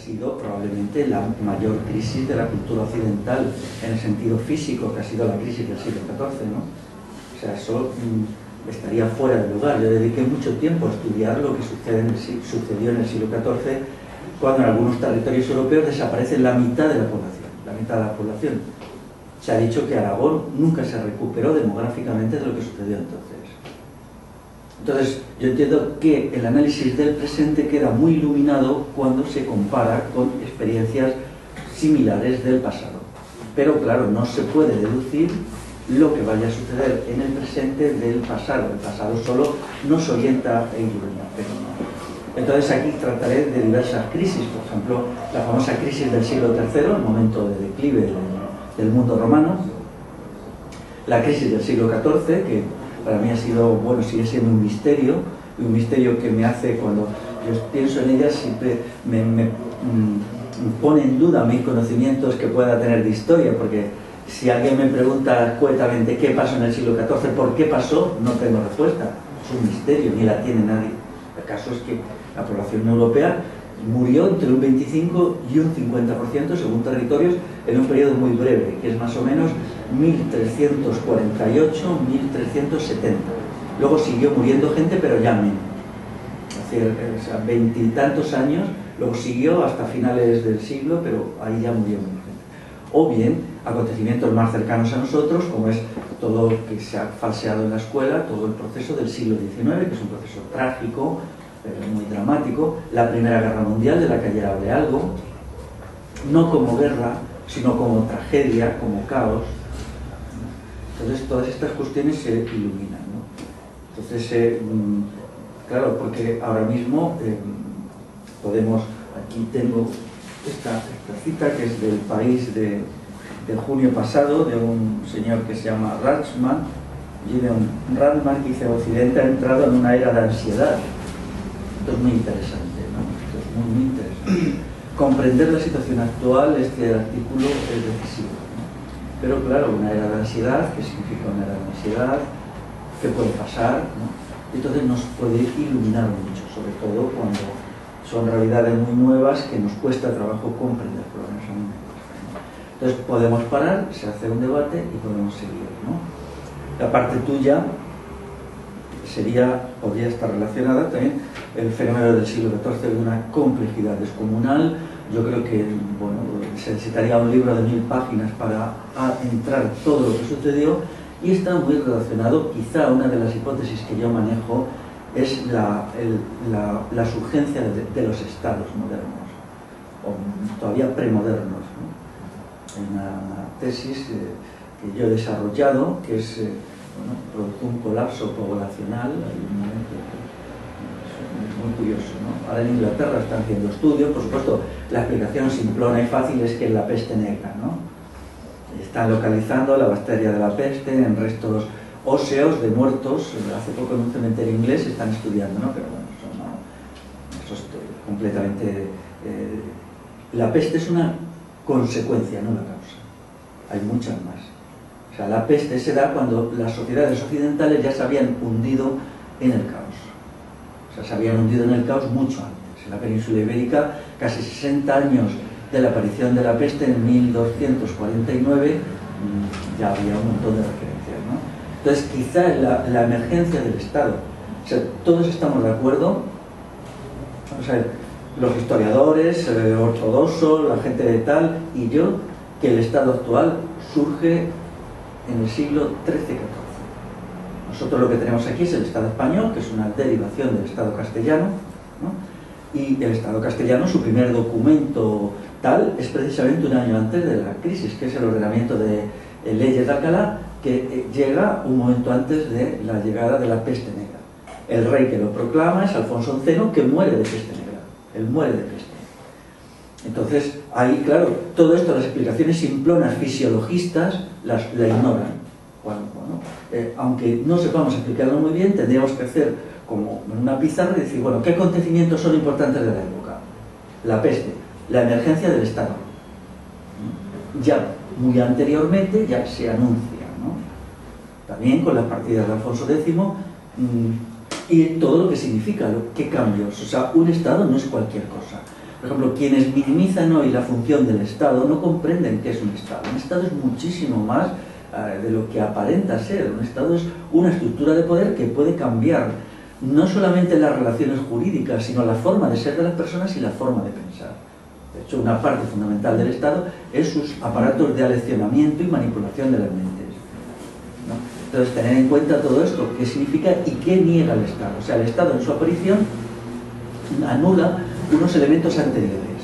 sido probablemente la mayor crisis de la cultura occidental en el sentido físico, que ha sido la crisis del siglo XIV, ¿no? O sea, eso estaría fuera de lugar. Yo dediqué mucho tiempo a estudiar lo que sucedió en el siglo XIV, cuando en algunos territorios europeos desaparece la mitad de la población. La mitad de la población. Se ha dicho que Aragón nunca se recuperó demográficamente de lo que sucedió entonces. Entonces, yo entiendo que el análisis del presente queda muy iluminado cuando se compara con experiencias similares del pasado. Pero claro, no se puede deducir lo que vaya a suceder en el presente del pasado. El pasado solo nos orienta e ilumina, pero no. Entonces aquí trataré de diversas crisis, por ejemplo, la famosa crisis del siglo III, el momento de declive del mundo romano, la crisis del siglo XIV, que para mí ha sido, bueno, sigue siendo un misterio que me hace, cuando yo pienso en ella, siempre me pone en duda mis conocimientos que pueda tener de historia, porque si alguien me pregunta escuetamente qué pasó en el siglo XIV, por qué pasó, no tengo respuesta. Es un misterio, ni la tiene nadie. El caso es que la población europea murió entre un 25 y un 50% según territorios en un periodo muy breve, que es más o menos 1348-1370. Luego siguió muriendo gente, pero ya menos. O sea, 20 y tantos años, luego siguió hasta finales del siglo, pero ahí ya murió menos gente. O bien, acontecimientos más cercanos a nosotros, como es todo lo que se ha falseado en la escuela, todo el proceso del siglo XIX, que es un proceso trágico, muy dramático, la Primera Guerra Mundial, de la que ayer hablé algo, no como guerra, sino como tragedia, como caos. Entonces todas estas cuestiones se iluminan, ¿no? Entonces, claro, porque ahora mismo podemos, aquí tengo esta cita que es del País de junio pasado, de un señor que se llama Ratchman, Gideon Ratchman, que dice: Occidente ha entrado en una era de ansiedad. Esto es muy interesante, ¿no? Esto es muy interesante. Comprender la situación actual, este artículo es decisivo, ¿no? Pero claro, una era de ansiedad, ¿qué significa una era de ansiedad? ¿Qué puede pasar, ¿no? Entonces nos puede iluminar mucho, sobre todo cuando son realidades muy nuevas que nos cuesta trabajo comprender, por lo menos a mí me cuesta, ¿no? Entonces podemos parar, se hace un debate y podemos seguir, ¿no? La parte tuya podría estar relacionada también el fenómeno del siglo XIV de una complejidad descomunal. Yo creo que, bueno, se necesitaría un libro de 1000 páginas para entrar todo lo que sucedió, y está muy relacionado, quizá una de las hipótesis que yo manejo es la surgencia de los estados modernos, o todavía premodernos, ¿no? Hay una tesis que yo he desarrollado, que es, bueno, produjo un colapso poblacional, hay un momento es muy curioso, ¿no? Ahora en Inglaterra están haciendo estudios, por supuesto, la explicación simplona y fácil es que es la peste negra, ¿no? Están localizando la bacteria de la peste en restos óseos de muertos. Hace poco en un cementerio inglés están estudiando, ¿no? Pero bueno, eso es completamente... la peste es una consecuencia, no la causa. Hay muchas más. O sea, la peste se da cuando las sociedades occidentales ya se habían hundido en el caos. O sea, se habían hundido en el caos mucho antes. En la península ibérica, casi 60 años de la aparición de la peste, en 1249, ya había un montón de referencias, ¿no? Entonces, quizá la emergencia del Estado. O sea, todos estamos de acuerdo, o sea, los historiadores, ortodoxos, la gente de tal, y yo, que el Estado actual surge en el siglo XIII-XIV. Nosotros lo que tenemos aquí es el Estado español, que es una derivación del Estado castellano, ¿no? Y el Estado castellano, su primer documento tal, es precisamente un año antes de la crisis, que es el ordenamiento de leyes de Alcalá, que llega un momento antes de la llegada de la peste negra. El rey que lo proclama es Alfonso XI, que muere de peste negra. Él muere de peste. Entonces, ahí, claro, todo esto, las explicaciones simplonas fisiologistas, la ignoran. Bueno, aunque no sepamos explicarlo muy bien, tendríamos que hacer como una pizarra y decir, bueno, ¿qué acontecimientos son importantes de la época? La peste, la emergencia del Estado. Ya muy anteriormente ya se anuncia, ¿no? También con las partidas de Alfonso X, y todo lo que significa, qué cambios. O sea, un Estado no es cualquier cosa. Por ejemplo, quienes minimizan hoy la función del Estado no comprenden qué es un Estado. Un Estado es muchísimo más de lo que aparenta ser. Un Estado es una estructura de poder que puede cambiar no solamente las relaciones jurídicas, sino la forma de ser de las personas y la forma de pensar. De hecho, una parte fundamental del Estado es sus aparatos de aleccionamiento y manipulación de las mentes, ¿no? Entonces, tener en cuenta todo esto, qué significa y qué niega el Estado. O sea, el Estado en su aparición anula unos elementos anteriores,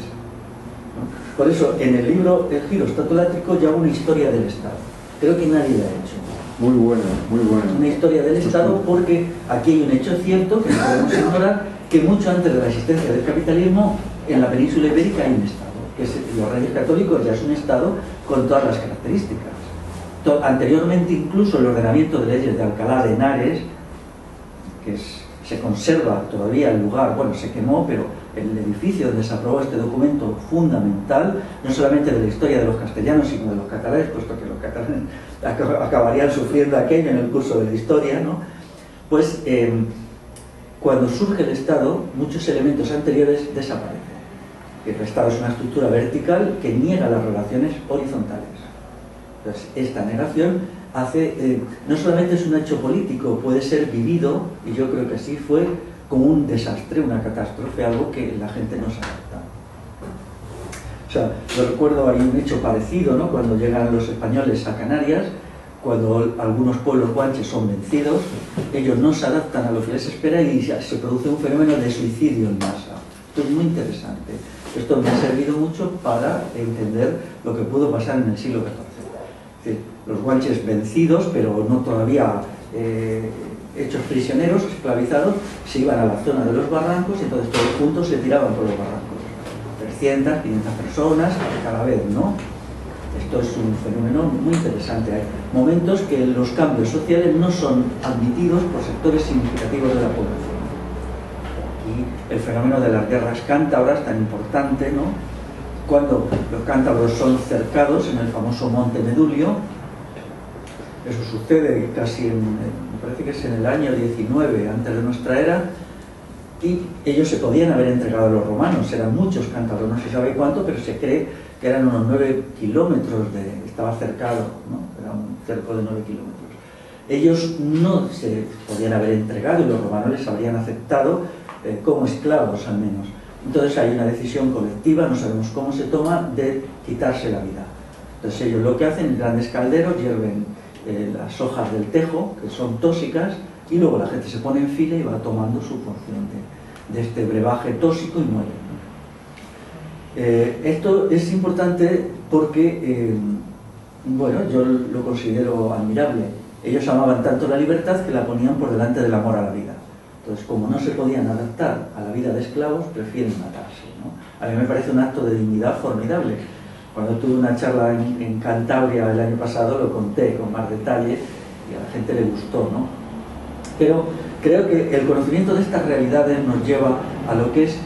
¿no? Por eso, en el libro El giro estatolátrico ya una historia del Estado. Creo que nadie la ha hecho. Muy bueno, muy bueno. Una historia del Estado, porque aquí hay un hecho cierto que no podemos ignorar, que mucho antes de la existencia del capitalismo, en la península ibérica hay un Estado, que es los Reyes Católicos, ya es un Estado con todas las características. Anteriormente, incluso el ordenamiento de leyes de Alcalá de Henares, que se conserva todavía el lugar, bueno, se quemó, pero el edificio donde se aprobó este documento fundamental, no solamente de la historia de los castellanos, sino de los catalanes, puesto que los catalanes acabarían sufriendo aquello en el curso de la historia, ¿no? Pues cuando surge el Estado, muchos elementos anteriores desaparecen. El Estado es una estructura vertical que niega las relaciones horizontales. Entonces, esta negación hace, no solamente es un hecho político, puede ser vivido, y yo creo que así fue, como un desastre, una catástrofe, algo que la gente no se adapta. O sea, yo recuerdo, hay un hecho parecido, ¿no? Cuando llegan los españoles a Canarias, cuando algunos pueblos guanches son vencidos, ellos no se adaptan a lo que les espera y se produce un fenómeno de suicidio en masa. Esto es muy interesante. Esto me ha servido mucho para entender lo que pudo pasar en el siglo XIV. Es decir, los guanches vencidos, pero no todavía hechos prisioneros, esclavizados, se iban a la zona de los barrancos y entonces todos juntos se tiraban por los barrancos. 300, 500 personas cada vez, ¿no? Esto es un fenómeno muy interesante. Hay momentos que los cambios sociales no son admitidos por sectores significativos de la población. Aquí el fenómeno de las guerras cántabras, tan importante, ¿no? Cuando los cántabros son cercados en el famoso Monte Medulio, eso sucede casi me parece que es en el año 19 antes de nuestra era, y ellos se podían haber entregado a los romanos, eran muchos cántabros, no se sabe cuánto, pero se cree que eran unos 9 kilómetros, estaba cercado, ¿no? Era un cerco de 9 kilómetros. Ellos no se podían haber entregado y los romanos les habrían aceptado como esclavos al menos. Entonces hay una decisión colectiva, no sabemos cómo se toma, de quitarse la vida. Entonces ellos lo que hacen en grandes calderos, hierven las hojas del tejo, que son tóxicas, y luego la gente se pone en fila y va tomando su porción de este brebaje tóxico y muere. Esto es importante porque, bueno, yo lo considero admirable. Ellos amaban tanto la libertad que la ponían por delante del amor a la vida. Entonces, como no se podían adaptar a la vida de esclavos, prefieren matarse, ¿no? A mí me parece un acto de dignidad formidable. Cuando tuve una charla en Cantabria el año pasado, lo conté con más detalle y a la gente le gustó, ¿no? Pero creo que el conocimiento de estas realidades nos lleva a lo que es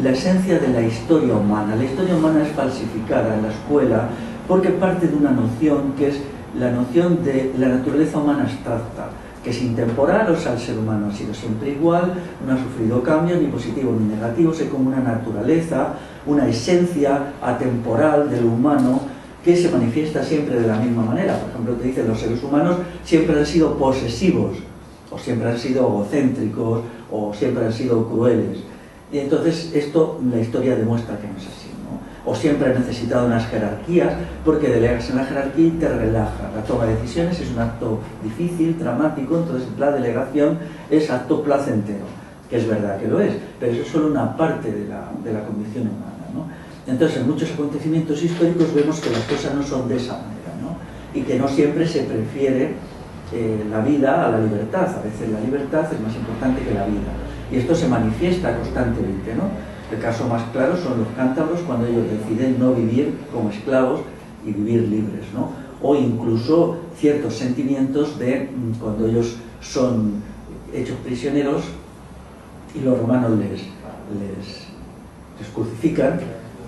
la esencia de la historia humana. La historia humana es falsificada en la escuela porque parte de una noción que es la noción de la naturaleza humana abstracta, que es intemporal, o sea, el ser humano ha sido siempre igual, no ha sufrido cambios, ni positivos ni negativos, es como una naturaleza, una esencia atemporal del humano que se manifiesta siempre de la misma manera. Por ejemplo, te dicen los seres humanos siempre han sido posesivos, o siempre han sido egocéntricos, o siempre han sido crueles. Y entonces esto, la historia demuestra que no es así, ¿no? O siempre han necesitado unas jerarquías, porque delegas en la jerarquía y te relaja. La toma de decisiones es un acto difícil, dramático, entonces la delegación es acto placentero, que es verdad que lo es, pero eso es solo una parte de la condición humana, ¿no? Entonces, en muchos acontecimientos históricos vemos que las cosas no son de esa manera, ¿no? Y que no siempre se prefiere la vida a la libertad. A veces la libertad es más importante que la vida. Y esto se manifiesta constantemente, ¿no? El caso más claro son los cántabros cuando ellos deciden no vivir como esclavos y vivir libres, ¿no? O incluso ciertos sentimientos de cuando ellos son hechos prisioneros y los romanos les crucifican.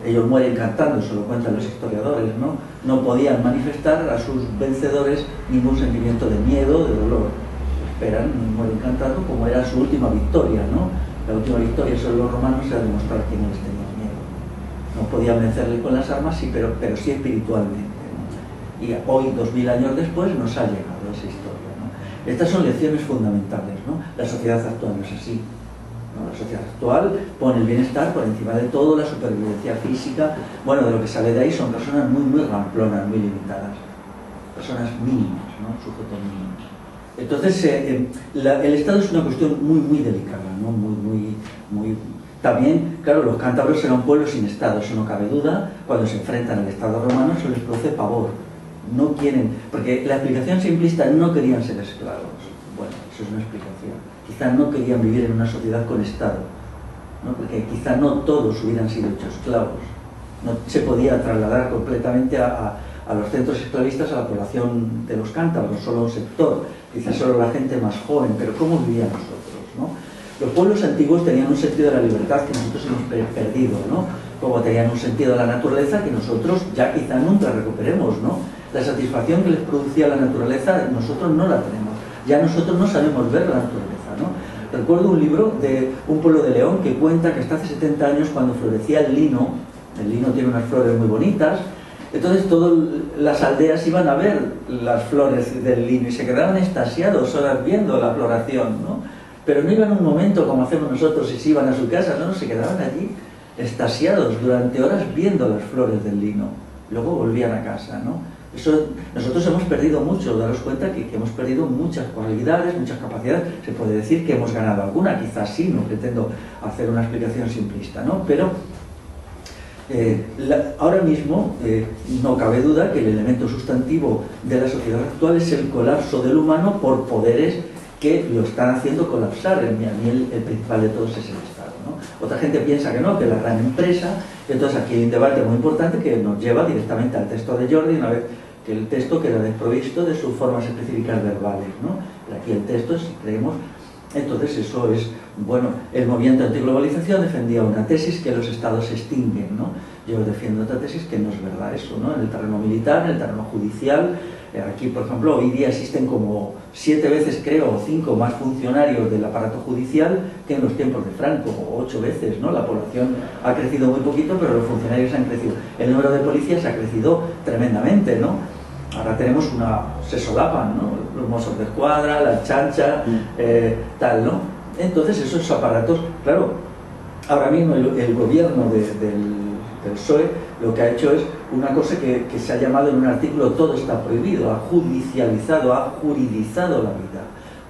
Ellos mueren cantando, eso lo cuentan los historiadores, ¿no? No podían manifestar a sus vencedores ningún sentimiento de miedo, de dolor. Esperan y mueren cantando como era su última victoria, ¿no? La última victoria sobre los romanos era demostrar que no les tenían miedo. No podían vencerle con las armas, sí, pero sí espiritualmente, ¿no? Y hoy, 2000 años después, nos ha llegado esa historia, ¿no? Estas son lecciones fundamentales, ¿no? La sociedad actual no es así, ¿no? La sociedad actual pone el bienestar por encima de todo, la supervivencia física. Bueno, de lo que sale de ahí son personas muy ramplonas, muy limitadas, personas mínimas, ¿no? Sujetos mínimos. Entonces, el Estado es una cuestión muy delicada, ¿no? Muy. También, claro, los cántabros eran un pueblo sin Estado, eso no cabe duda. Cuando se enfrentan al Estado romano, eso les produce pavor. No quieren, porque la explicación simplista, no querían ser esclavos. Bueno, eso es una explicación. Quizá no querían vivir en una sociedad con Estado, ¿no? Porque quizá no todos hubieran sido hechos esclavos. No se podía trasladar completamente a los centros esclavistas a la población de los cántabros, solo un sector, quizás solo la gente más joven, pero ¿cómo vivían nosotros, ¿no? Los pueblos antiguos tenían un sentido de la libertad que nosotros hemos perdido, ¿no? Como tenían un sentido de la naturaleza que nosotros ya quizá nunca recuperemos, ¿no? La satisfacción que les producía la naturaleza nosotros no la tenemos, ya nosotros no sabemos ver la naturaleza, ¿no? Recuerdo un libro de un pueblo de León que cuenta que hasta hace 70 años, cuando florecía el lino tiene unas flores muy bonitas. Entonces todas las aldeas iban a ver las flores del lino y se quedaban extasiados horas viendo la floración, ¿no? Pero no iban un momento como hacemos nosotros y se iban a su casa, no, se quedaban allí extasiados durante horas viendo las flores del lino. Luego volvían a casa, ¿no? Eso, nosotros hemos perdido mucho, daros cuenta que hemos perdido muchas cualidades, muchas capacidades. Se puede decir que hemos ganado alguna, quizás sí, no pretendo hacer una explicación simplista, ¿no? Pero ahora mismo no cabe duda que el elemento sustantivo de la sociedad actual es el colapso del humano por poderes que lo están haciendo colapsar. A mí el principal de todos es el Estado, ¿no? Otra gente piensa que no, que la gran empresa. Entonces aquí hay un debate muy importante que nos lleva directamente al texto de Jordi, una vez que el texto queda desprovisto de sus formas específicas verbales, ¿no? Pero aquí el texto, si creemos. Entonces eso es, bueno, el movimiento antiglobalización defendía una tesis que los estados se extinguen, ¿no? Yo defiendo otra tesis que no es verdad eso, ¿no? En el terreno militar, en el terreno judicial, aquí por ejemplo hoy día existen como 7 veces creo, o 5 más funcionarios del aparato judicial que en los tiempos de Franco, o 8 veces, ¿no? La población ha crecido muy poquito, pero los funcionarios han crecido. El número de policías ha crecido tremendamente, ¿no? Ahora tenemos se solapan, ¿no? Los mozos de escuadra, la chancha, tal, ¿no? Entonces esos aparatos, claro, ahora mismo el gobierno del PSOE lo que ha hecho es una cosa que se ha llamado en un artículo todo está prohibido, ha judicializado, ha juridizado la vida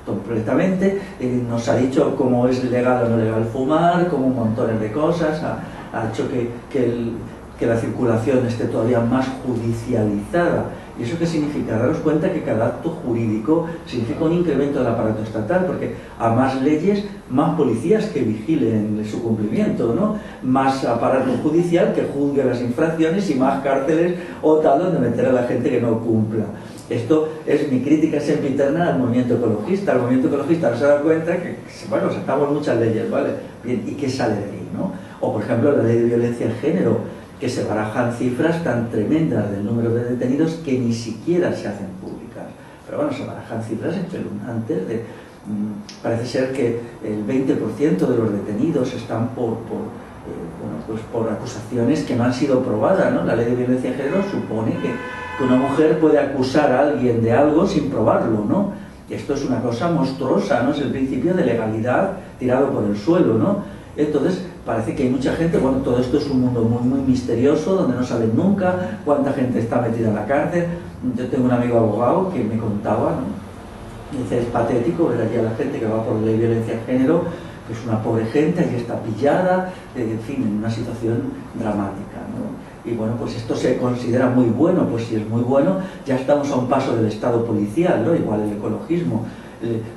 completamente, nos ha dicho cómo es legal o no legal fumar, como un montón de cosas, ha hecho que la circulación esté todavía más judicializada. ¿Y eso qué significa? Daros cuenta que cada acto jurídico significa un incremento del aparato estatal, porque a más leyes, más policías que vigilen su cumplimiento, ¿no? Más aparato judicial que juzgue las infracciones y más cárceles o tal donde meter a la gente que no cumpla. Esto es mi crítica sempiterna al movimiento ecologista. El movimiento ecologista no se da cuenta que, bueno, sacamos muchas leyes, ¿vale? Bien, ¿y qué sale de ahí, no? O, por ejemplo, la ley de violencia de género, que se barajan cifras tan tremendas del número de detenidos que ni siquiera se hacen públicas. Pero bueno, se barajan cifras espeluznantes. Parece ser que el 20% de los detenidos están por acusaciones que no han sido probadas, ¿no? La ley de violencia de género supone que una mujer puede acusar a alguien de algo sin probarlo, ¿no? Esto es una cosa monstruosa, ¿no? Es el principio de legalidad tirado por el suelo, ¿no? Entonces, parece que hay mucha gente, bueno, todo esto es un mundo muy misterioso, donde no saben nunca cuánta gente está metida en la cárcel. Yo tengo un amigo abogado que me contaba, ¿no? Dice, es patético ver allí a la gente que va por ley de violencia de género, que es una pobre gente, allí está pillada, en fin, en una situación dramática, ¿no? Y bueno, pues esto se considera muy bueno, pues si es muy bueno, ya estamos a un paso del Estado policial, ¿no? Igual el ecologismo.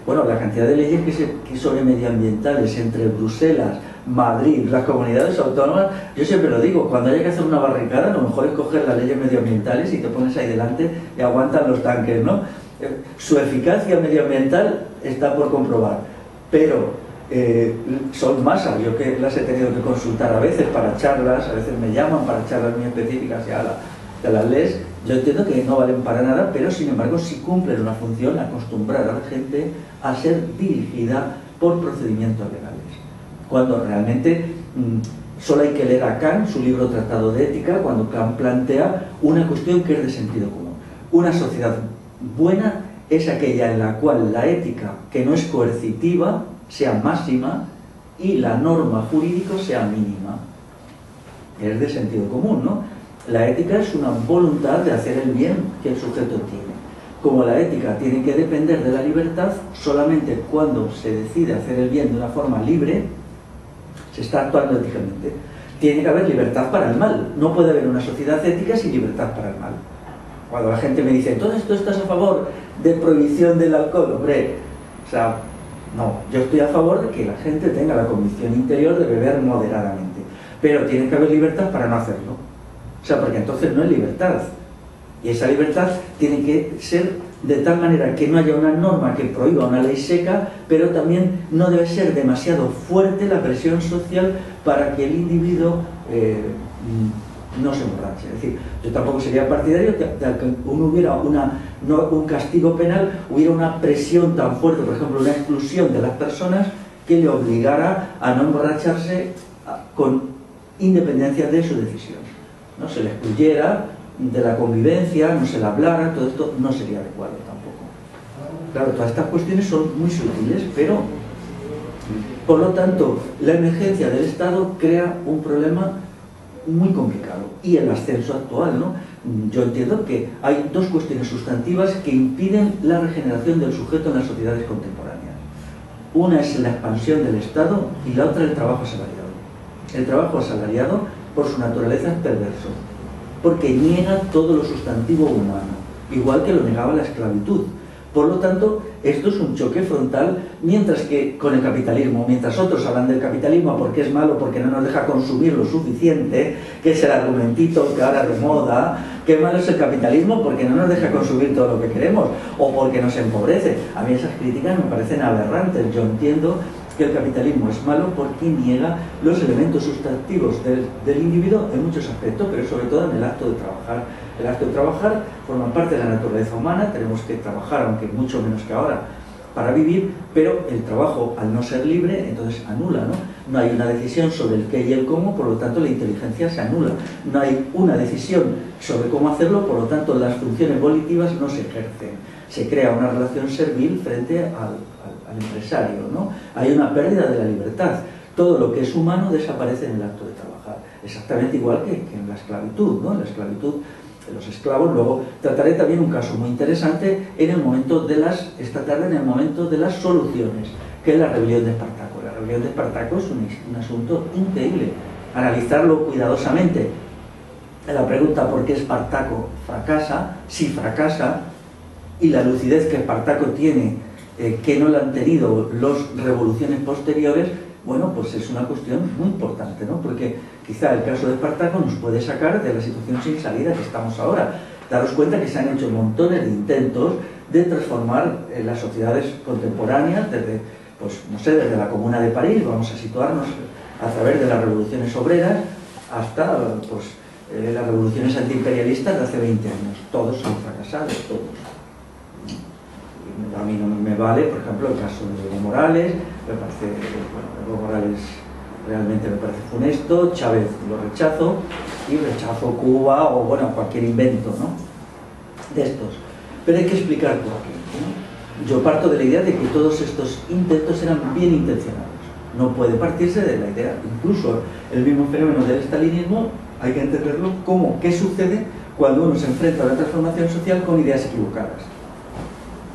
Bueno, la cantidad de leyes que son medioambientales entre Bruselas, Madrid, las comunidades autónomas, yo siempre lo digo, cuando haya que hacer una barricada, lo mejor es coger las leyes medioambientales y te pones ahí delante y aguantan los tanques, ¿no? Su eficacia medioambiental está por comprobar, pero son masas. Yo que las he tenido que consultar a veces para charlas, a veces me llaman para charlas muy específicas y ala, te las lees. Yo entiendo que no valen para nada, pero sin embargo sí cumplen una función, acostumbrar a la gente a ser dirigida por procedimientos legales. Cuando realmente Solo hay que leer a Kant, su libro Tratado de Ética, cuando Kant plantea una cuestión que es de sentido común. Una sociedad buena es aquella en la cual la ética, que no es coercitiva, sea máxima y la norma jurídica sea mínima. Es de sentido común, ¿no? La ética es una voluntad de hacer el bien que el sujeto tiene. Como la ética tiene que depender de la libertad, solamente cuando se decide hacer el bien de una forma libre, se está actuando éticamente. Tiene que haber libertad para el mal. No puede haber una sociedad ética sin libertad para el mal. Cuando la gente me dice, entonces tú estás a favor de prohibición del alcohol, hombre, o sea, no, yo estoy a favor de que la gente tenga la convicción interior de beber moderadamente, pero tiene que haber libertad para no hacerlo. O sea, porque entonces no es libertad. Y esa libertad tiene que ser de tal manera que no haya una norma que prohíba una ley seca, pero también no debe ser demasiado fuerte la presión social para que el individuo no se emborrache. Es decir, yo tampoco sería partidario de que hubiera un castigo penal, hubiera una presión tan fuerte, por ejemplo, una exclusión de las personas que le obligara a no emborracharse con independencia de su decisión. No se le excluyera de la convivencia, no se le hablara, todo esto no sería adecuado tampoco. Claro, todas estas cuestiones son muy sutiles, pero por lo tanto la emergencia del Estado crea un problema muy complicado. Y el ascenso actual, ¿no? Yo entiendo que hay dos cuestiones sustantivas que impiden la regeneración del sujeto en las sociedades contemporáneas. Una es la expansión del Estado y la otra el trabajo asalariado. El trabajo asalariado, por su naturaleza, es perverso, porque niega todo lo sustantivo humano, igual que lo negaba la esclavitud. Por lo tanto, esto es un choque frontal, mientras que con el capitalismo, mientras otros hablan del capitalismo porque es malo, porque no nos deja consumir lo suficiente, que es el argumentito que ahora de moda, que malo es el capitalismo porque no nos deja consumir todo lo que queremos, o porque nos empobrece. A mí esas críticas me parecen aberrantes. Yo entiendo que el capitalismo es malo porque niega los elementos sustantivos del individuo en muchos aspectos, pero sobre todo en el acto de trabajar. El acto de trabajar forma parte de la naturaleza humana, tenemos que trabajar, aunque mucho menos que ahora, para vivir, pero el trabajo, al no ser libre, entonces anula, ¿no? No hay una decisión sobre el qué y el cómo, por lo tanto la inteligencia se anula. No hay una decisión sobre cómo hacerlo, por lo tanto las funciones volitivas no se ejercen. Se crea una relación servil frente al empresario, ¿no? Hay una pérdida de la libertad. Todo lo que es humano desaparece en el acto de trabajar. Exactamente igual que en la esclavitud, ¿no? En la esclavitud, los esclavos. Luego trataré también un caso muy interesante esta tarde en el momento de las soluciones, que es la rebelión de Espartaco. La rebelión de Espartaco es un asunto increíble. Analizarlo cuidadosamente. La pregunta por qué Espartaco fracasa, si fracasa, y la lucidez que Espartaco tiene, que no la han tenido las revoluciones posteriores, bueno, pues es una cuestión muy importante, ¿no? Porque quizá el caso de Espartaco nos puede sacar de la situación sin salida que estamos ahora. Daros cuenta que se han hecho montones de intentos de transformar las sociedades contemporáneas, desde, pues, no sé, desde la Comuna de París, vamos a situarnos a través de las revoluciones obreras, hasta, pues, las revoluciones antiimperialistas de hace 20 años. Todos han fracasado, todos. A mí no me vale, por ejemplo, el caso de Evo Morales. Me parece, bueno, Evo Morales realmente me parece funesto, Chávez lo rechazo, y rechazo Cuba o, bueno, cualquier invento, ¿no?, de estos. Pero hay que explicar por qué, ¿no? Yo parto de la idea de que todos estos intentos eran bien intencionados. No puede partirse de la idea, incluso el mismo fenómeno del estalinismo, hay que entenderlo como qué sucede cuando uno se enfrenta a la transformación social con ideas equivocadas.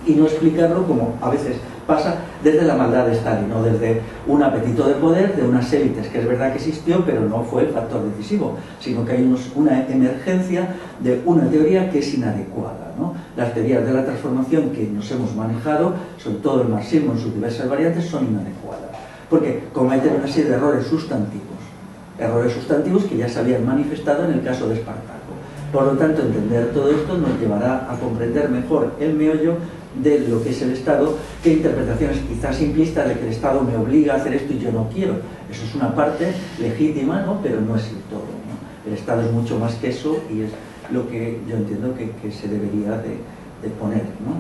Y no explicarlo como a veces pasa desde la maldad de Stalin, o desde un apetito de poder de unas élites, que es verdad que existió, pero no fue el factor decisivo, sino que hay una emergencia de una teoría que es inadecuada, ¿no? Las teorías de la transformación que nos hemos manejado, sobre todo el marxismo en sus diversas variantes, son inadecuadas, porque cometen una serie de errores sustantivos que ya se habían manifestado en el caso de Espartaco. Por lo tanto, entender todo esto nos llevará a comprender mejor el meollo de lo que es el Estado, que interpretaciones quizás simplistas de que el Estado me obliga a hacer esto y yo no quiero. Eso es una parte legítima, ¿no?, pero no es el todo, ¿no? El Estado es mucho más que eso y es lo que yo entiendo que se debería de poner, ¿no?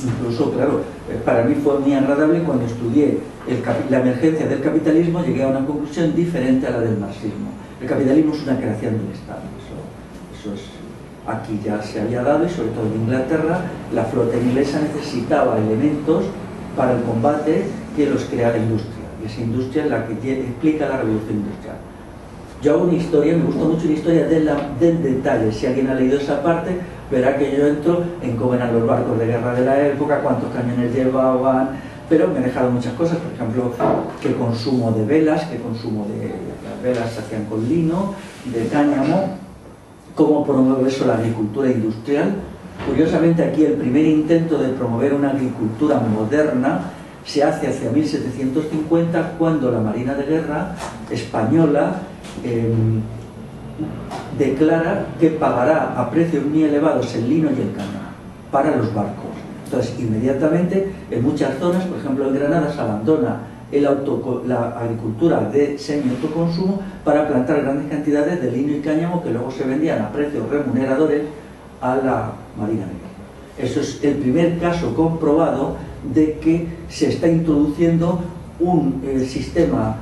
Incluso, claro, para mí fue muy agradable cuando estudié la emergencia del capitalismo, llegué a una conclusión diferente a la del marxismo. El capitalismo es una creación del Estado, eso es, aquí ya se había dado, y sobre todo en Inglaterra, la flota inglesa necesitaba elementos para el combate que los crea la industria, y esa industria es la que explica la revolución industrial. Yo hago una historia, me gusta mucho la historia del detalle. Si alguien ha leído esa parte, verá que yo entro en cómo eran los barcos de guerra de la época, cuántos camiones llevaban, pero me he dejado muchas cosas, por ejemplo, qué consumo de velas, qué consumo de las velas se hacían con lino, de cáñamo, cómo promueve eso la agricultura industrial. Curiosamente, aquí el primer intento de promover una agricultura moderna se hace hacia 1750, cuando la Marina de Guerra española declara que pagará a precios muy elevados el lino y el cáñamo para los barcos. Entonces, inmediatamente, en muchas zonas, por ejemplo en Granada, se abandona la agricultura de semi-autoconsumo para plantar grandes cantidades de lino y cáñamo que luego se vendían a precios remuneradores a la Marina de Guerra. Eso es el primer caso comprobado de que se está introduciendo un sistema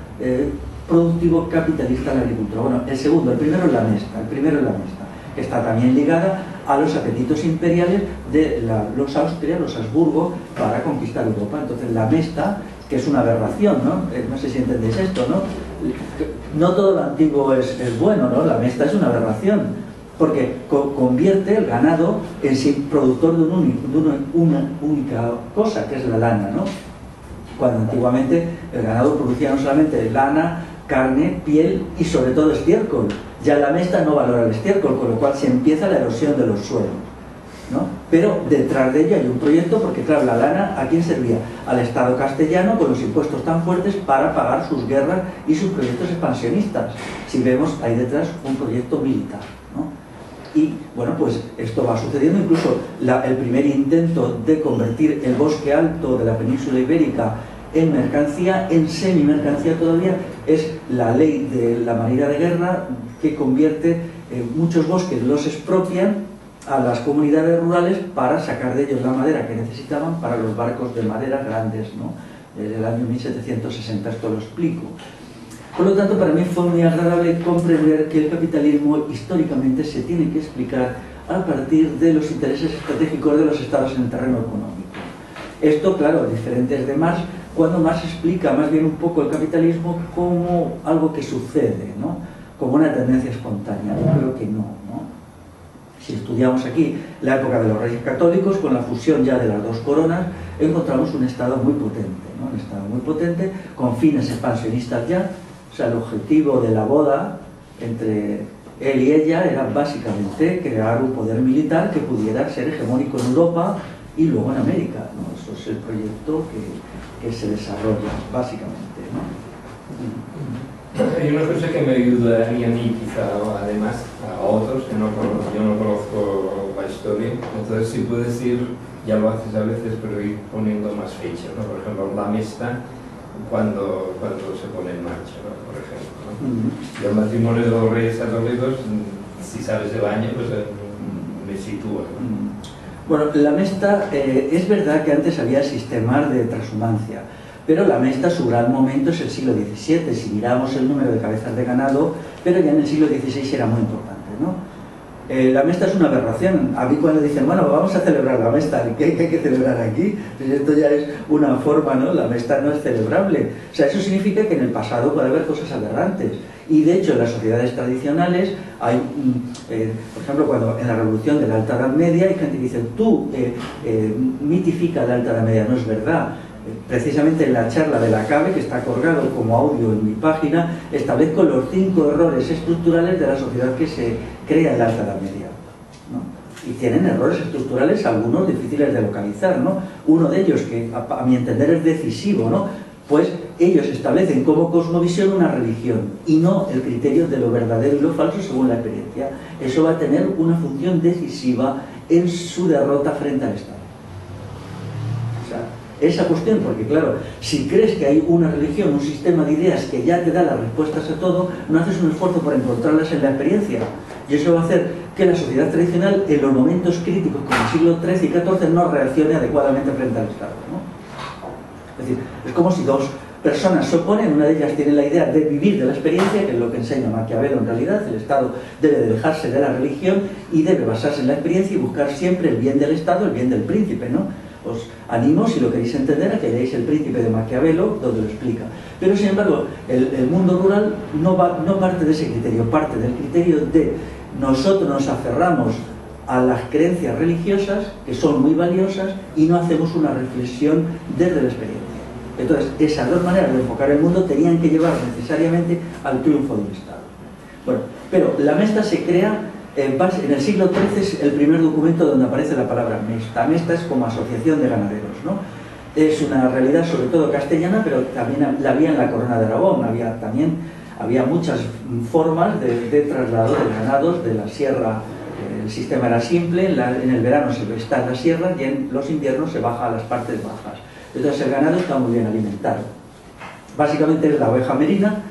productivo capitalista en la agricultura. Bueno, el primero es la mesta, que está también ligada a los apetitos imperiales de los Austria, los Habsburgo, para conquistar Europa. Entonces la mesta, que es una aberración, ¿no? No sé si entendéis esto, ¿no? No todo lo antiguo es bueno, ¿no? La mesta es una aberración, porque convierte el ganado en sí productor de una única cosa, que es la lana, ¿no? Cuando antiguamente el ganado producía no solamente lana, carne, piel y sobre todo estiércol. Ya la mesta no valora el estiércol, con lo cual se empieza la erosión de los suelos, ¿no? Pero detrás de ello hay un proyecto, porque claro, la lana, ¿a quién servía? Al Estado castellano, con los impuestos tan fuertes, para pagar sus guerras y sus proyectos expansionistas. Si vemos, hay detrás un proyecto militar, ¿no? Y bueno, pues esto va sucediendo. Incluso el primer intento de convertir el bosque alto de la península ibérica en mercancía, en semi-mercancía todavía, es la ley de la Marina de Guerra, que convierte muchos bosques, los expropian a las comunidades rurales para sacar de ellos la madera que necesitaban para los barcos de madera grandes, ¿no? Desde el año 1760, esto lo explico. Por lo tanto, para mí fue muy agradable comprender que el capitalismo históricamente se tiene que explicar a partir de los intereses estratégicos de los estados en el terreno económico. Esto, claro, diferente de Marx, cuando Marx explica más bien un poco el capitalismo como algo que sucede, ¿no? Como una tendencia espontánea. Yo creo que no, ¿no? Si estudiamos aquí la época de los Reyes Católicos, con la fusión ya de las dos coronas, encontramos un Estado muy potente, ¿no? Un Estado muy potente, con fines expansionistas ya. O sea, el objetivo de la boda entre él y ella era básicamente crear un poder militar que pudiera ser hegemónico en Europa y luego en América, ¿no? Eso es el proyecto que se desarrolla, básicamente, ¿no? Hay una cosa que me ayuda a mí quizá, además, a otros, que yo no conozco la historia. Entonces, si puedes ir, ya lo haces a veces, pero ir poniendo más fechas, ¿no? Por ejemplo, la mesta, cuando se pone en marcha, ¿no? Por ejemplo, ¿no? Y el matrimonio de los Reyes Católicos, si sabes el año, pues me sitúa, ¿no? Bueno, la mesta, es verdad que antes había sistemas de transhumancia, pero la mesta, su gran momento es el siglo XVII, si miramos el número de cabezas de ganado, pero ya en el siglo XVI era muy importante, ¿no? La mesta es una aberración. A mí cuando dicen, bueno, vamos a celebrar la mesta, ¿qué hay que celebrar aquí? Pues esto ya es una forma, ¿no? La mesta no es celebrable. O sea, eso significa que en el pasado puede haber cosas aberrantes. Y de hecho, en las sociedades tradicionales hay, por ejemplo, cuando en la revolución de la Alta Edad Media hay gente que dice, tú mitifica la Alta Edad Media, no es verdad. Precisamente en la charla de la CABE, que está colgado como audio en mi página, establezco los 5 errores estructurales de la sociedad que se crea en la Alta Edad Media, ¿no? Y tienen errores estructurales, algunos difíciles de localizar, ¿no? Uno de ellos, que a mi entender es decisivo, ¿no? Pues ellos establecen como cosmovisión una religión y no el criterio de lo verdadero y lo falso según la experiencia. Eso va a tener una función decisiva en su derrota frente al Estado. O sea, esa cuestión, porque claro, si crees que hay una religión, un sistema de ideas que ya te da las respuestas a todo, no haces un esfuerzo por encontrarlas en la experiencia. Y eso va a hacer que la sociedad tradicional, en los momentos críticos como el siglo XIII y XIV, no reaccione adecuadamente frente al Estado, ¿no? Es decir, es como si dos personas se oponen, una de ellas tiene la idea de vivir de la experiencia, que es lo que enseña Maquiavelo en realidad. El Estado debe de dejarse de la religión y debe basarse en la experiencia y buscar siempre el bien del Estado, el bien del príncipe, ¿no? Os animo, si lo queréis entender, a que leáis El Príncipe de Maquiavelo, donde lo explica. Pero sin embargo, el mundo rural no parte de ese criterio, parte del criterio de nosotros nos aferramos a las creencias religiosas, que son muy valiosas, y no hacemos una reflexión desde la experiencia. Entonces, esas dos maneras de enfocar el mundo tenían que llevar necesariamente al triunfo del Estado. Bueno, pero la Mesta se crea en el siglo XIII, es el primer documento donde aparece la palabra Mesta. Mesta es como asociación de ganaderos, ¿no? Es una realidad sobre todo castellana, pero también la había en la Corona de Aragón. Había muchas formas de traslado de ganados de la sierra. El sistema era simple, en el verano se está en la sierra y en los inviernos se baja a las partes bajas. Entonces el ganado está muy bien alimentado. Básicamente es la oveja merina,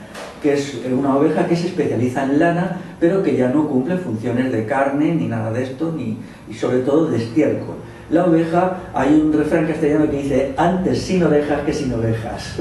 que es una oveja que se especializa en lana, pero que ya no cumple funciones de carne ni nada de esto, y sobre todo de estiércol. La oveja, hay un refrán castellano que dice: antes sin orejas que sin ovejas.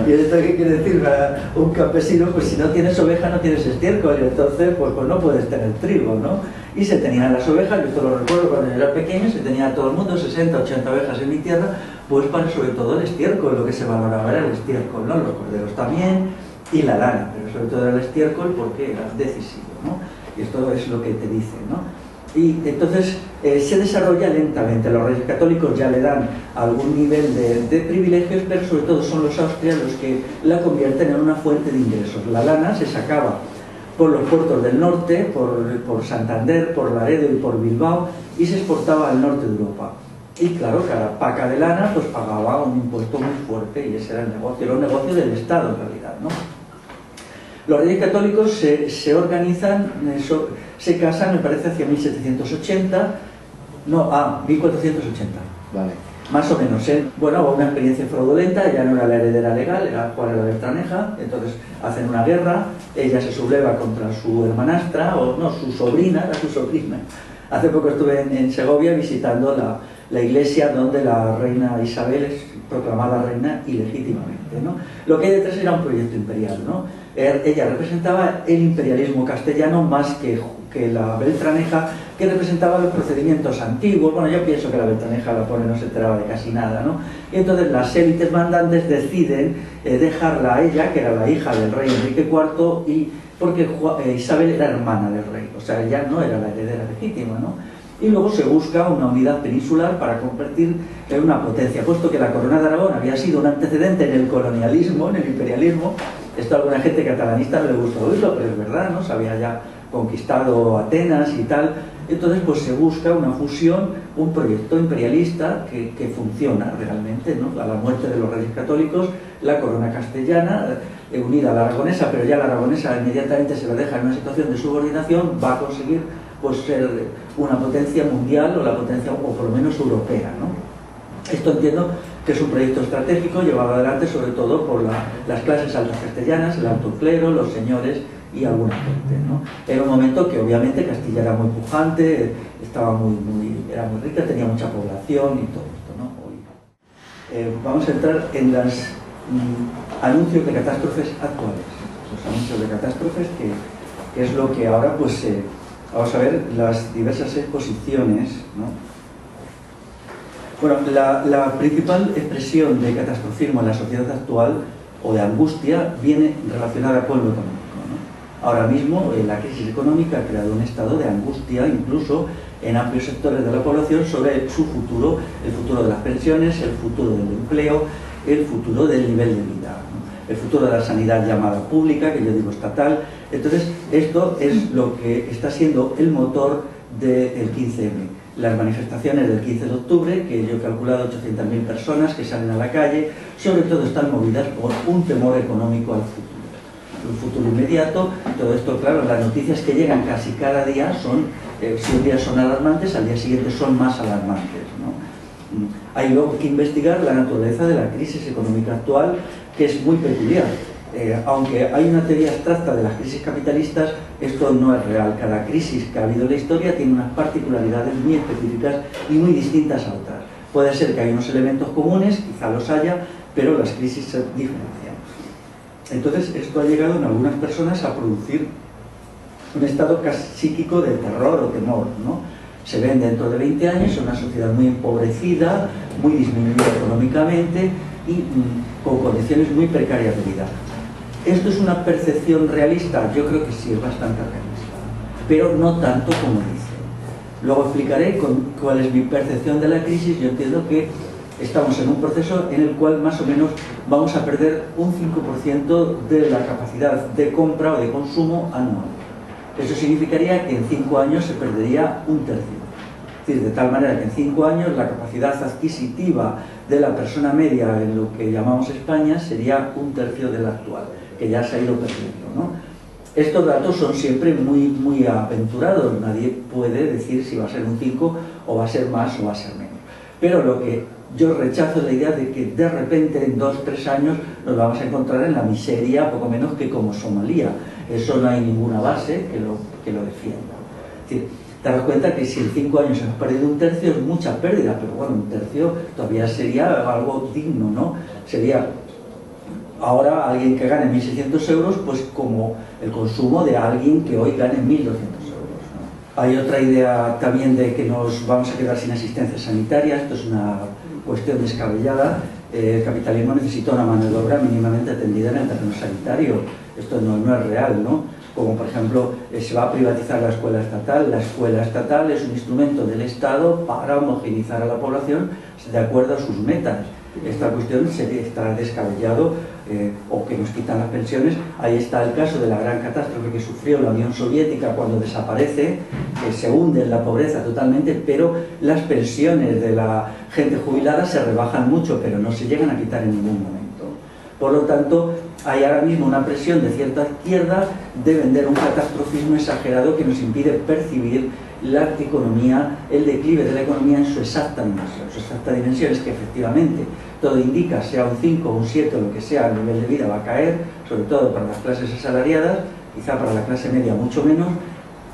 ¿Y esto qué quiere decir? Para un campesino, pues si no tienes oveja no tienes estiércol, y entonces pues no puedes tener trigo, ¿no? Y se tenían las ovejas, yo esto lo recuerdo cuando yo era pequeño, se tenía a todo el mundo 60, 80 ovejas en mi tierra, pues para sobre todo el estiércol, lo que se valoraba era el estiércol, ¿no? Los corderos también, y la lana, pero sobre todo era el estiércol porque era decisivo, ¿no? Y esto es lo que te dice, ¿no? Y entonces se desarrolla lentamente. Los reyes católicos ya le dan algún nivel de privilegios, pero sobre todo son los austrias los que la convierten en una fuente de ingresos. La lana se sacaba por los puertos del norte, por Santander, por Laredo y por Bilbao, y se exportaba al norte de Europa. Y claro, cada paca de lana pues pagaba un impuesto muy fuerte, y ese era el negocio del Estado en realidad, ¿no? Los reyes católicos se organizan, se casan, me parece, hacia 1780, 1480. Vale. Más o menos, ¿eh? Bueno, hubo una experiencia fraudulenta, ella no era la heredera legal, era Juana la Beltraneja, entonces hacen una guerra, ella se subleva contra su hermanastra, o no, su sobrina, era su sobrina. Hace poco estuve en Segovia visitando la iglesia donde la reina Isabel es proclamada reina ilegítimamente, ¿no? Lo que hay detrás era un proyecto imperial, ¿no? Ella representaba el imperialismo castellano más que la Beltraneja, que representaba los procedimientos antiguos. Bueno, yo pienso que la Beltraneja, la pobre, no se enteraba de casi nada, ¿no? Y entonces las élites mandantes deciden dejarla a ella, que era la hija del rey Enrique IV, porque Isabel era hermana del rey, o sea, ella no era la heredera legítima, ¿no? Y luego se busca una unidad peninsular para convertir en una potencia, puesto que la Corona de Aragón había sido un antecedente en el colonialismo, en el imperialismo. Esto a alguna gente catalanista no le gusta oírlo, pero es verdad, ¿no? Se había ya conquistado Atenas y tal. Entonces pues se busca una fusión, un proyecto imperialista que funciona realmente, ¿no? A la muerte de los reyes católicos, la corona castellana, unida a la aragonesa, pero ya la aragonesa inmediatamente se la deja en una situación de subordinación, va a conseguir pues ser una potencia mundial, o la potencia, o por lo menos europea, ¿no? Esto entiendo que es un proyecto estratégico llevado adelante sobre todo por las clases altas castellanas, el alto clero, los señores y alguna gente, ¿no? Era un momento que obviamente Castilla era muy pujante, era muy rica, tenía mucha población y todo esto, ¿no? Vamos a entrar en los anuncios de catástrofes actuales, los anuncios de catástrofes que es lo que ahora pues vamos a ver las diversas exposiciones, ¿no? Bueno, la principal expresión de catastrofismo en la sociedad actual, o de angustia, viene relacionada con lo económico, ¿no? Ahora mismo la crisis económica ha creado un estado de angustia, incluso en amplios sectores de la población, sobre su futuro, el futuro de las pensiones, el futuro del empleo, el futuro del nivel de vida, ¿no? El futuro de la sanidad llamada pública, que yo digo estatal. Entonces, esto es lo que está siendo el motor del 15M. Las manifestaciones del 15 de octubre, que yo he calculado 800.000 personas que salen a la calle, sobre todo están movidas por un temor económico al futuro. Un futuro inmediato. Todo esto, claro, las noticias que llegan casi cada día son, si un día son alarmantes, al día siguiente son más alarmantes, ¿no? Hay luego que investigar la naturaleza de la crisis económica actual, que es muy peculiar. Aunque hay una teoría abstracta de las crisis capitalistas, esto no es real. Cada crisis que ha habido en la historia tiene unas particularidades muy específicas y muy distintas a otras. Puede ser que hay unos elementos comunes, quizá los haya, pero las crisis se diferencian. Entonces, esto ha llegado en algunas personas a producir un estado casi psíquico de terror o temor, ¿no? Se ven dentro de 20 años en una sociedad muy empobrecida, muy disminuida económicamente y con condiciones muy precarias de vida. ¿Esto es una percepción realista? Yo creo que sí, es bastante realista, pero no tanto como dice. Luego explicaré cuál es mi percepción de la crisis. Yo entiendo que estamos en un proceso en el cual más o menos vamos a perder un 5% de la capacidad de compra o de consumo anual. Eso significaría que en 5 años se perdería un tercio. Es decir, de tal manera que en 5 años la capacidad adquisitiva de la persona media en lo que llamamos España sería un tercio de la actual, que ya se ha ido perdiendo, ¿no? Estos datos son siempre muy aventurados. Nadie puede decir si va a ser un 5 o va a ser más o va a ser menos. Pero lo que yo rechazo es la idea de que de repente en 2 o 3 años nos vamos a encontrar en la miseria, poco menos que como Somalia. Eso no hay ninguna base que lo defienda. Es decir, te das cuenta que si en 5 años hemos perdido un tercio es mucha pérdida, pero bueno, un tercio todavía sería algo digno, ¿no? Sería ahora alguien que gane 1.600 euros, pues como el consumo de alguien que hoy gane 1.200 euros, ¿no? Hay otra idea también de que nos vamos a quedar sin asistencia sanitaria. Esto es una cuestión descabellada. El capitalismo necesita una mano de obra mínimamente atendida en el terreno sanitario. Esto no es real, ¿no? Como por ejemplo, se va a privatizar la escuela estatal. La escuela estatal es un instrumento del Estado para homogeneizar a la población de acuerdo a sus metas. Esta cuestión está descabellado, o que nos quitan las pensiones. Ahí está el caso de la gran catástrofe que sufrió la Unión Soviética cuando desaparece, que se hunde en la pobreza totalmente, pero las pensiones de la gente jubilada se rebajan mucho, pero no se llegan a quitar en ningún momento. Por lo tanto, hay ahora mismo una presión de cierta izquierda de vender un catastrofismo exagerado que nos impide percibir la economía, el declive de la economía en su exacta dimensión. Su exacta dimensión es que efectivamente todo indica, sea un 5 o un 7 o lo que sea, el nivel de vida va a caer, sobre todo para las clases asalariadas, quizá para la clase media mucho menos,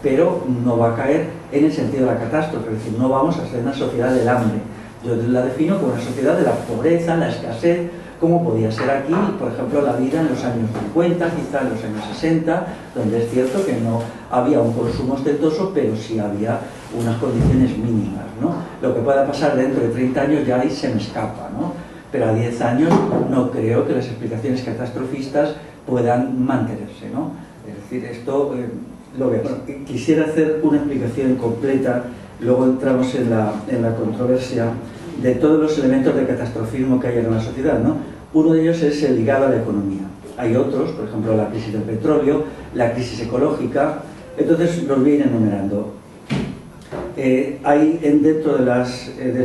pero no va a caer en el sentido de la catástrofe. Es decir, no vamos a ser una sociedad del hambre. Yo la defino como una sociedad de la pobreza, la escasez, como podía ser aquí, por ejemplo, la vida en los años 50, quizá en los años 60, donde es cierto que no había un consumo ostentoso, pero sí había unas condiciones mínimas, ¿no? Lo que pueda pasar dentro de 30 años ya ahí se me escapa, ¿no? Pero a 10 años no creo que las explicaciones catastrofistas puedan mantenerse, ¿no? Es decir, esto lo veo. Quisiera hacer una explicación completa, luego entramos en la controversia de todos los elementos de catastrofismo que hay en la sociedad, ¿no? Uno de ellos es el ligado a la economía. Hay otros, por ejemplo, la crisis del petróleo, la crisis ecológica. Entonces los voy a ir enumerando. Hay dentro de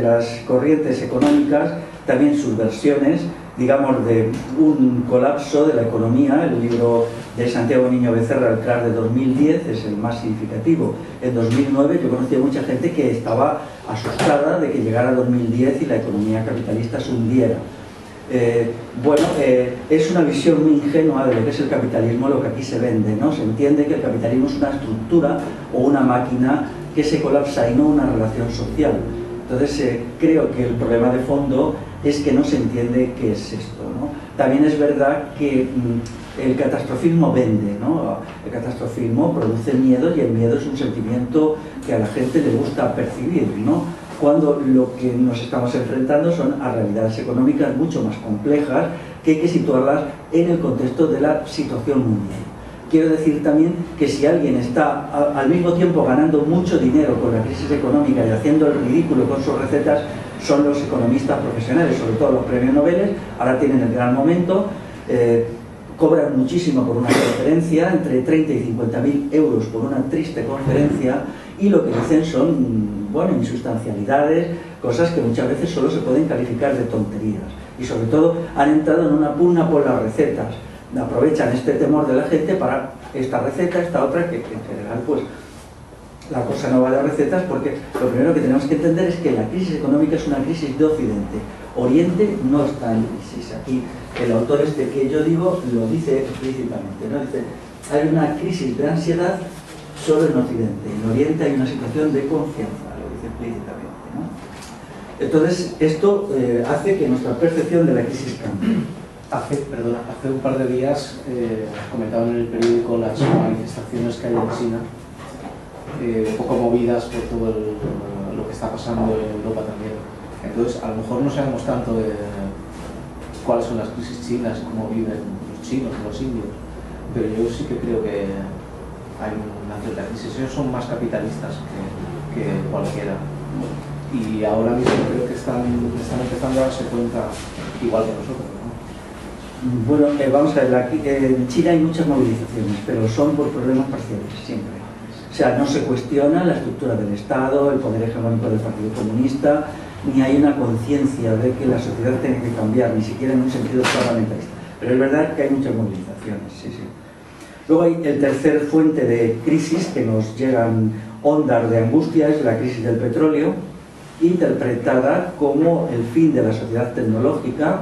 las corrientes económicas también subversiones, digamos, de un colapso de la economía. El libro de Santiago Niño Becerra, El crack de 2010, es el más significativo. En 2009 yo conocí a mucha gente que estaba asustada de que llegara 2010 y la economía capitalista se hundiera. Es una visión muy ingenua de lo que es el capitalismo, lo que aquí se vende, ¿no? Se entiende que el capitalismo es una estructura o una máquina que se colapsa y no una relación social. Entonces creo que el problema de fondo es que no se entiende qué es esto, ¿no? También es verdad que el catastrofismo vende, ¿no? El catastrofismo produce miedo y el miedo es un sentimiento que a la gente le gusta percibir, ¿no? Cuando lo que nos estamos enfrentando son a realidades económicas mucho más complejas que hay que situarlas en el contexto de la situación mundial. Quiero decir también que si alguien está al mismo tiempo ganando mucho dinero con la crisis económica y haciendo el ridículo con sus recetas, son los economistas profesionales, sobre todo los premios Nobel. Ahora tienen el gran momento, cobran muchísimo por una conferencia, entre 30 y 50.000 euros por una triste conferencia, y lo que dicen son, bueno, insustancialidades, cosas que muchas veces solo se pueden calificar de tonterías, y sobre todo han entrado en una pugna por las recetas. Aprovechan este temor de la gente para esta receta, esta otra, que en general pues la cosa no va de recetas, porque lo primero que tenemos que entender es que la crisis económica es una crisis de Occidente. Oriente no está en crisis. Aquí el autor este que yo digo lo dice explícitamente, ¿no? Dice, hay una crisis de ansiedad solo en Occidente. En Oriente hay una situación de confianza, lo dice explícitamente, ¿no? Entonces, esto hace que nuestra percepción de la crisis cambie. Hace un par de días comentaban en el periódico las manifestaciones que hay en China, un poco movidas por todo lo que está pasando en Europa también. Entonces, a lo mejor no sabemos tanto de cuáles son las crisis chinas, cómo viven los chinos, los indios, pero yo sí que creo que hay una cierta crisis. Ellos son más capitalistas que cualquiera. Y ahora mismo creo que están empezando a darse cuenta igual que nosotros, ¿no? Bueno, vamos a ver, aquí, en China hay muchas movilizaciones, pero son por problemas parciales, siempre. O sea, no se cuestiona la estructura del Estado, el poder hegemónico del Partido Comunista, ni hay una conciencia de que la sociedad tiene que cambiar, ni siquiera en un sentido parlamentarista. Pero es verdad que hay muchas movilizaciones, sí, sí. Luego hay el tercer fuente de crisis que nos llegan ondas de angustia, es la crisis del petróleo, interpretada como el fin de la sociedad tecnológica.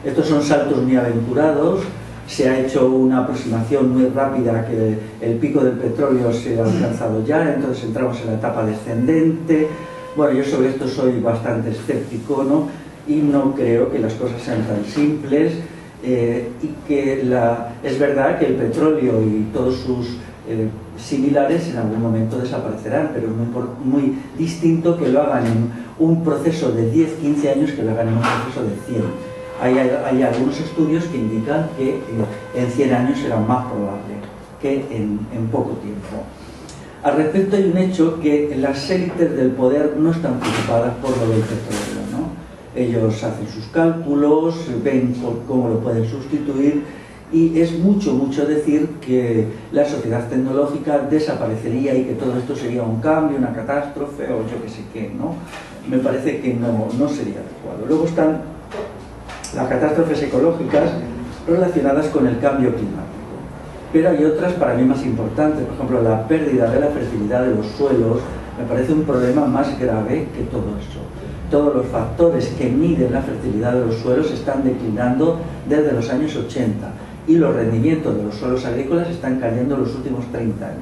Estos son saltos muy aventurados. Se ha hecho una aproximación muy rápida que el pico del petróleo se ha alcanzado ya, entonces entramos en la etapa descendente. Bueno, yo sobre esto soy bastante escéptico, ¿no? Y no creo que las cosas sean tan simples, y que es verdad que el petróleo y todos sus similares en algún momento desaparecerán, pero es muy distinto que lo hagan en un proceso de 10-15 años que lo hagan en un proceso de 100. Hay algunos estudios que indican que en 100 años será más probable que en poco tiempo. Al respecto hay un hecho que las élites del poder no están preocupadas por lo del petróleo, ¿no? Ellos hacen sus cálculos, ven cómo lo pueden sustituir, y es mucho decir que la sociedad tecnológica desaparecería y que todo esto sería un cambio, una catástrofe o yo que sé qué, ¿no? Me parece que no sería adecuado. Luego están las catástrofes ecológicas relacionadas con el cambio climático. Pero hay otras para mí más importantes, por ejemplo, la pérdida de la fertilidad de los suelos me parece un problema más grave que todo eso. Todos los factores que miden la fertilidad de los suelos están declinando desde los años 80 y los rendimientos de los suelos agrícolas están cayendo en los últimos 30 años.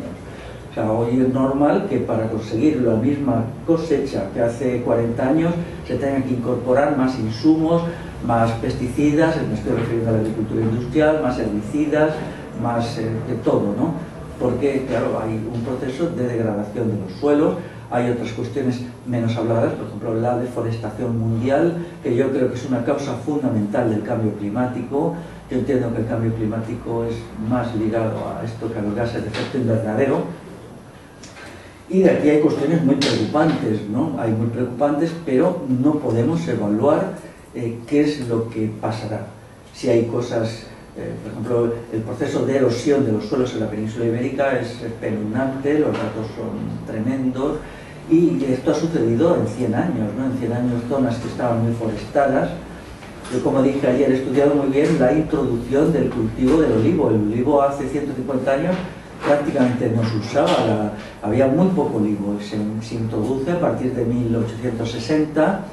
O sea, hoy es normal que para conseguir la misma cosecha que hace 40 años se tengan que incorporar más insumos, más pesticidas, me estoy refiriendo a la agricultura industrial, más herbicidas, más de todo, ¿no? Porque, claro, hay un proceso de degradación de los suelos, hay otras cuestiones menos habladas, por ejemplo, la deforestación mundial, que yo creo que es una causa fundamental del cambio climático. Yo entiendo que el cambio climático es más ligado a esto que a los gases de efecto invernadero. Y de aquí hay cuestiones muy preocupantes, ¿no? Hay muy preocupantes, pero no podemos evaluar qué es lo que pasará. Si hay cosas, por ejemplo, el proceso de erosión de los suelos en la península ibérica es espeluznante, los datos son tremendos, y esto ha sucedido en 100 años, ¿no? En 100 años zonas que estaban muy forestadas. Yo, como dije ayer, he estudiado muy bien la introducción del cultivo del olivo. El olivo hace 150 años prácticamente no se usaba, había muy poco olivo, se introduce a partir de 1860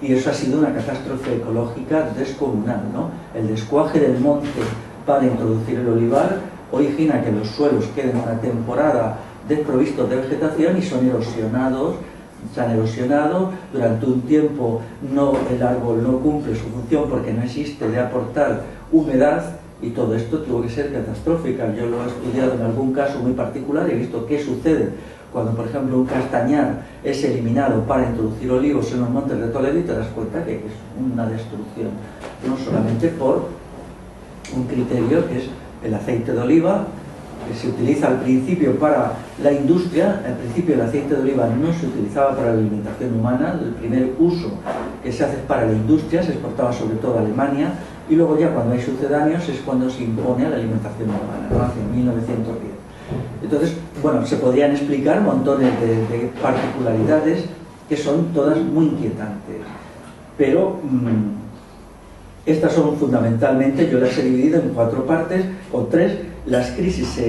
y eso ha sido una catástrofe ecológica descomunal, ¿no? El descuaje del monte para introducir el olivar origina que los suelos queden una temporada desprovistos de vegetación y son erosionados, se han erosionado, durante un tiempo el árbol no cumple su función porque no existe de aportar humedad, y todo esto tuvo que ser catastrófica. Yo lo he estudiado en algún caso muy particular y he visto qué sucede cuando, por ejemplo, un castañar es eliminado para introducir olivos en los montes de Toledo, y te das cuenta que es una destrucción, no solamente por un criterio que es el aceite de oliva, que se utiliza al principio para la industria. Al principio el aceite de oliva no se utilizaba para la alimentación humana, el primer uso que se hace es para la industria, se exportaba sobre todo a Alemania, y luego ya cuando hay sucedáneos es cuando se impone a la alimentación humana, ¿no? Hacia 1910. Entonces, bueno, se podrían explicar montones de particularidades que son todas muy inquietantes, pero estas son fundamentalmente, yo las he dividido en 4 partes, o 3, las crisis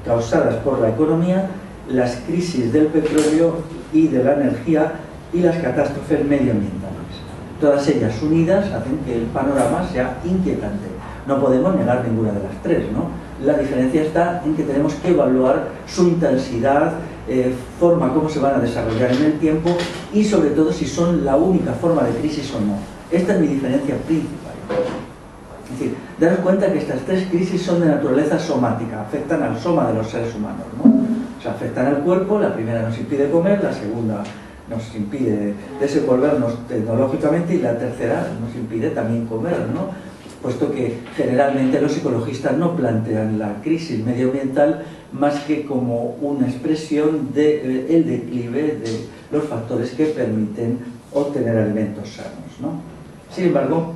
causadas por la economía, las crisis del petróleo y de la energía y las catástrofes medioambientales. Todas ellas unidas hacen que el panorama sea inquietante. No podemos negar ninguna de las tres, ¿no? La diferencia está en que tenemos que evaluar su intensidad, forma cómo se van a desarrollar en el tiempo y sobre todo si son la única forma de crisis o no. Esta es mi diferencia principal. Es decir, daros cuenta que estas tres crisis son de naturaleza somática, afectan al soma de los seres humanos, ¿no? O sea, afectan al cuerpo, la primera nos impide comer, la segunda nos impide desenvolvernos tecnológicamente y la tercera nos impide también comer, ¿no? Puesto que generalmente los ecologistas no plantean la crisis medioambiental más que como una expresión del declive de los factores que permiten obtener alimentos sanos, ¿no? Sin embargo,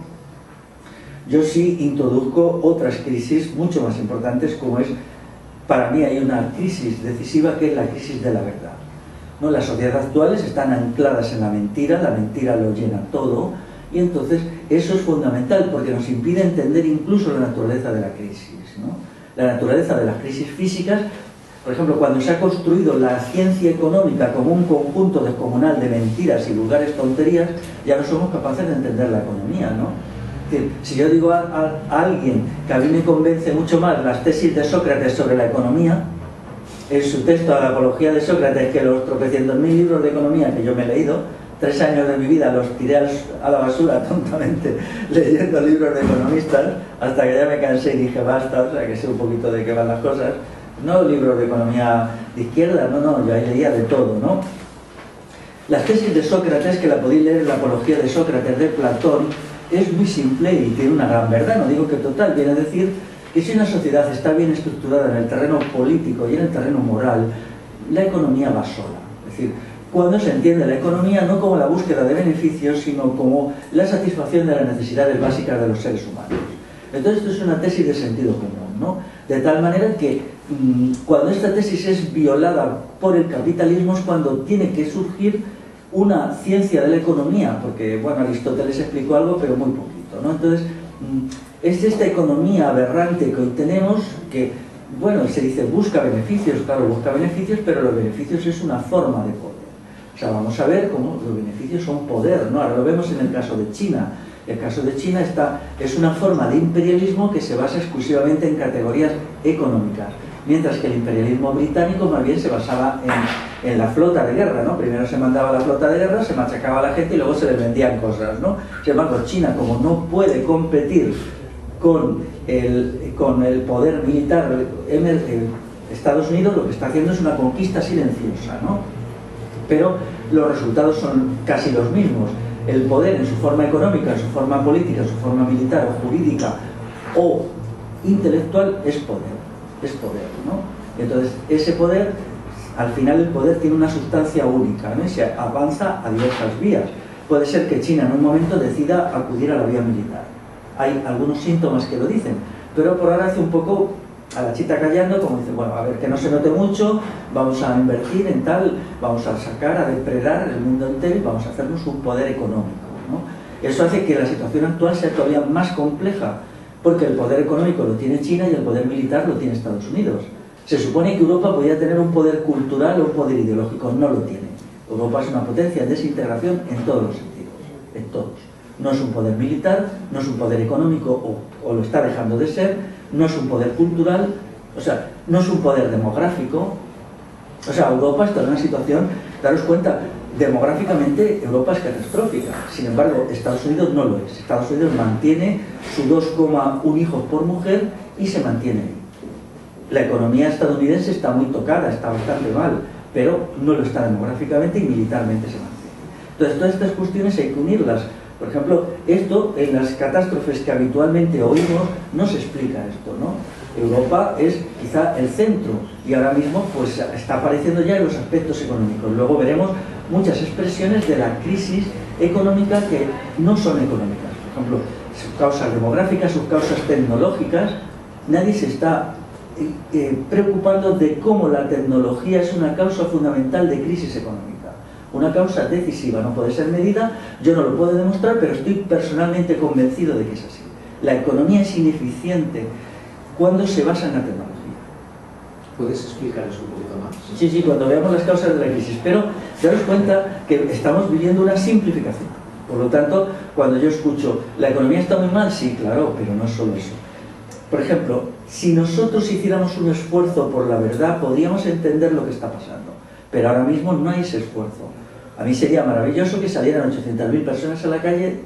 yo sí introduzco otras crisis mucho más importantes, como es, para mí hay una crisis decisiva que es la crisis de la verdad, ¿no? Las sociedades actuales están ancladas en la mentira lo llena todo, y entonces eso es fundamental porque nos impide entender incluso la naturaleza de la crisis, ¿no? La naturaleza de las crisis físicas. Por ejemplo, cuando se ha construido la ciencia económica como un conjunto descomunal de mentiras y vulgares tonterías, ya no somos capaces de entender la economía, ¿no? Es decir, si yo digo a alguien que a mí me convence mucho más las tesis de Sócrates sobre la economía, en su texto a la apología de Sócrates, que los tropecientos mil libros de economía que yo me he leído, 3 años de mi vida los tiré a la basura tontamente leyendo libros de economistas, hasta que ya me cansé y dije basta, o sea que sé un poquito de qué van las cosas. No libros de economía de izquierda, no, yo ahí leía de todo, ¿no? Las tesis de Sócrates, que la podéis leer en la apología de Sócrates de Platón, es muy simple y tiene una gran verdad, no digo que total, viene a decir que si una sociedad está bien estructurada en el terreno político y en el terreno moral, la economía va sola. Es decir, cuando se entiende la economía no como la búsqueda de beneficios, sino como la satisfacción de las necesidades básicas de los seres humanos. Entonces esto es una tesis de sentido común, ¿no? De tal manera que cuando esta tesis es violada por el capitalismo es cuando tiene que surgir una ciencia de la economía, porque, bueno, Aristóteles explicó algo, pero muy poquito, ¿no? Entonces, es esta economía aberrante que hoy tenemos que, bueno, se dice busca beneficios, claro, busca beneficios, pero los beneficios es una forma de poder. O sea, vamos a ver cómo los beneficios son poder, ¿no? Ahora lo vemos en el caso de China. El caso de China es una forma de imperialismo que se basa exclusivamente en categorías económicas, mientras que el imperialismo británico más bien se basaba en la flota de guerra, ¿no? Primero se mandaba la flota de guerra, se machacaba a la gente y luego se les vendían cosas, ¿no? Sin embargo, China, como no puede competir con el poder militar Estados Unidos, lo que está haciendo es una conquista silenciosa, ¿no? Pero los resultados son casi los mismos. El poder en su forma económica, en su forma política, en su forma militar o jurídica o intelectual es poder, ¿no? Entonces, ese poder, al final el poder tiene una sustancia única, ¿no? Y se avanza a diversas vías. Puede ser que China en un momento decida acudir a la vía militar. Hay algunos síntomas que lo dicen, pero por ahora hace un poco a la chita callando, como dice, bueno, a ver, que no se note mucho, vamos a invertir en tal, vamos a sacar, a depredar el mundo entero y vamos a hacernos un poder económico, ¿no? Eso hace que la situación actual sea todavía más compleja, porque el poder económico lo tiene China y el poder militar lo tiene Estados Unidos. Se supone que Europa podría tener un poder cultural o un poder ideológico, no lo tiene. Europa es una potencia de desintegración en todos los sentidos, en todos. No es un poder militar, no es un poder económico, o lo está dejando de ser, no es un poder cultural, o sea, no es un poder demográfico. O sea, Europa está en una situación, daros cuenta, demográficamente Europa es catastrófica. Sin embargo, Estados Unidos no lo es. Estados Unidos mantiene su 2,1 hijos por mujer y se mantiene ahí. La economía estadounidense está muy tocada, está bastante mal, pero no lo está demográficamente y militarmente se mantiene. Entonces, todas estas cuestiones hay que unirlas. Por ejemplo, esto en las catástrofes que habitualmente oímos no se explica esto, ¿no? Europa es quizá el centro y ahora mismo pues está apareciendo ya en los aspectos económicos. Luego veremos muchas expresiones de la crisis económica que no son económicas. Por ejemplo, sus causas demográficas, sus causas tecnológicas. Nadie se está preocupando de cómo la tecnología es una causa fundamental de crisis económica. Una causa decisiva, no puede ser medida, yo no lo puedo demostrar, pero estoy personalmente convencido de que es así. La economía es ineficiente cuando se basa en la tecnología. ¿Puedes explicar eso un poquito más? Sí, sí, cuando veamos las causas de la crisis, pero daros cuenta que estamos viviendo una simplificación. Por lo tanto, cuando yo escucho, ¿la economía está muy mal? Sí, claro, pero no es solo eso. Por ejemplo, si nosotros hiciéramos un esfuerzo por la verdad, podríamos entender lo que está pasando. Pero ahora mismo no hay ese esfuerzo. A mí sería maravilloso que salieran 800.000 personas a la calle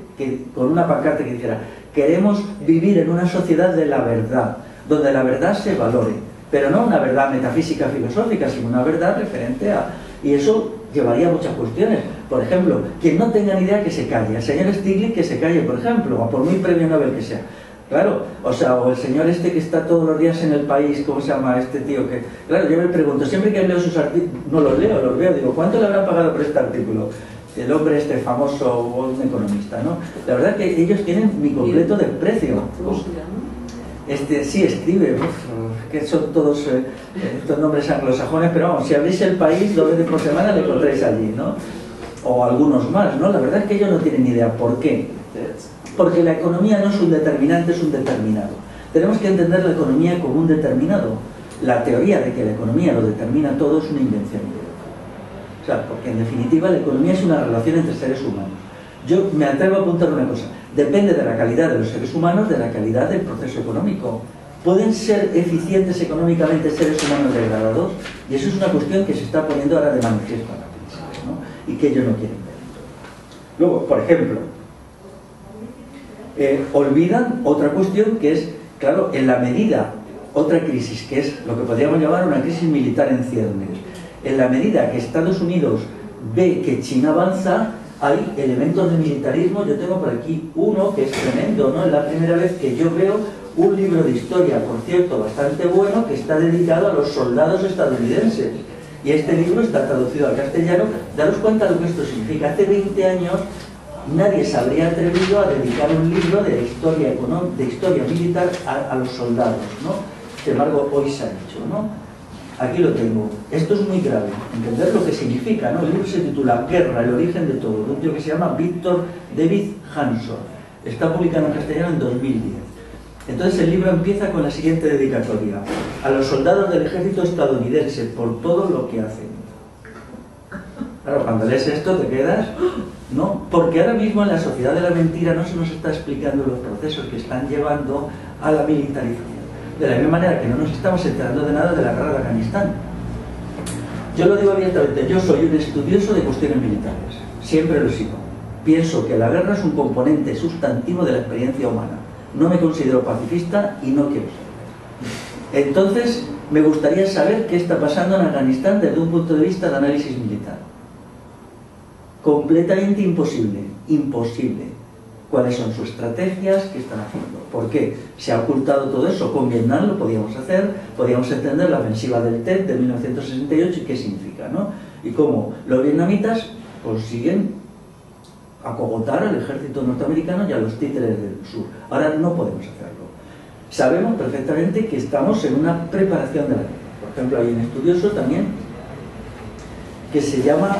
con una pancarta que dijera: queremos vivir en una sociedad de la verdad, donde la verdad se valore, pero no una verdad metafísica, filosófica, sino una verdad referente a... Y eso llevaría a muchas cuestiones. Por ejemplo, quien no tenga ni idea, que se calle. El señor Stiglitz, que se calle, por ejemplo, o por muy premio Nobel que sea. Claro, o el señor que está todos los días en El País, ¿cómo se llama este tío? Que, claro, yo me pregunto, siempre que leo sus artículos, no los leo, los veo, digo, ¿cuánto le habrán pagado por este artículo? El hombre famoso, o un economista, ¿no? La verdad que ellos tienen mi completo desprecio. ¿Cómo se llama? Sí, escribe, que son todos estos nombres anglosajones, pero vamos, si abrís El País 2 veces por semana le encontráis allí, ¿no? O algunos más, ¿no? La verdad es que ellos no tienen ni idea. ¿Por qué? Porque la economía no es un determinante, es un determinado. Tenemos que entender la economía como un determinado. La teoría de que la economía lo determina todo es una invención. O sea, porque en definitiva la economía es una relación entre seres humanos. Yo me atrevo a apuntar una cosa: depende de la calidad de los seres humanos, de la calidad del proceso económico. ¿Pueden ser eficientes económicamente seres humanos degradados? Y eso es una cuestión que se está poniendo ahora de manifiesto a la crisis, ¿no? Y que ellos no quieren ver. Luego, por ejemplo, olvidan otra cuestión que es, claro, en la medida, otra crisis, que es lo que podríamos llamar una crisis militar en ciernes. En la medida que Estados Unidos ve que China avanza, hay elementos de militarismo. Yo tengo por aquí uno que es tremendo, ¿no? Es la primera vez que yo veo un libro de historia, por cierto, bastante bueno, que está dedicado a los soldados estadounidenses. Y este libro está traducido al castellano. Daros cuenta de lo que esto significa. Hace 20 años nadie se habría atrevido a dedicar un libro de historia militar a los soldados, ¿no? Sin embargo, hoy se ha hecho, ¿no? Aquí lo tengo. Esto es muy grave, entender lo que significa, ¿no? El libro se titula Guerra, el origen de todo, de un tío que se llama Victor David Hanson. Está publicado en castellano en 2010. Entonces el libro empieza con la siguiente dedicatoria: a los soldados del ejército estadounidense por todo lo que hacen. Claro, cuando lees esto te quedas, ¿no? Porque ahora mismo en la sociedad de la mentira no se nos está explicando los procesos que están llevando a la militarización. De la misma manera que no nos estamos enterando de nada de la guerra de Afganistán. Yo lo digo abiertamente, yo soy un estudioso de cuestiones militares, siempre lo sigo. Pienso que la guerra es un componente sustantivo de la experiencia humana. No me considero pacifista y no quiero serlo. Entonces, me gustaría saber qué está pasando en Afganistán desde un punto de vista de análisis militar. Completamente imposible, imposible. ¿Cuáles son sus estrategias? ¿Qué están haciendo? ¿Por qué? Se ha ocultado todo eso. Con Vietnam lo podíamos hacer, podíamos entender la ofensiva del Tet de 1968 y qué significa, ¿no? Y cómo los vietnamitas consiguen acogotar al ejército norteamericano y a los títeres del sur. Ahora no podemos hacerlo. Sabemos perfectamente que estamos en una preparación de la guerra. Por ejemplo, hay un estudioso también que se llama,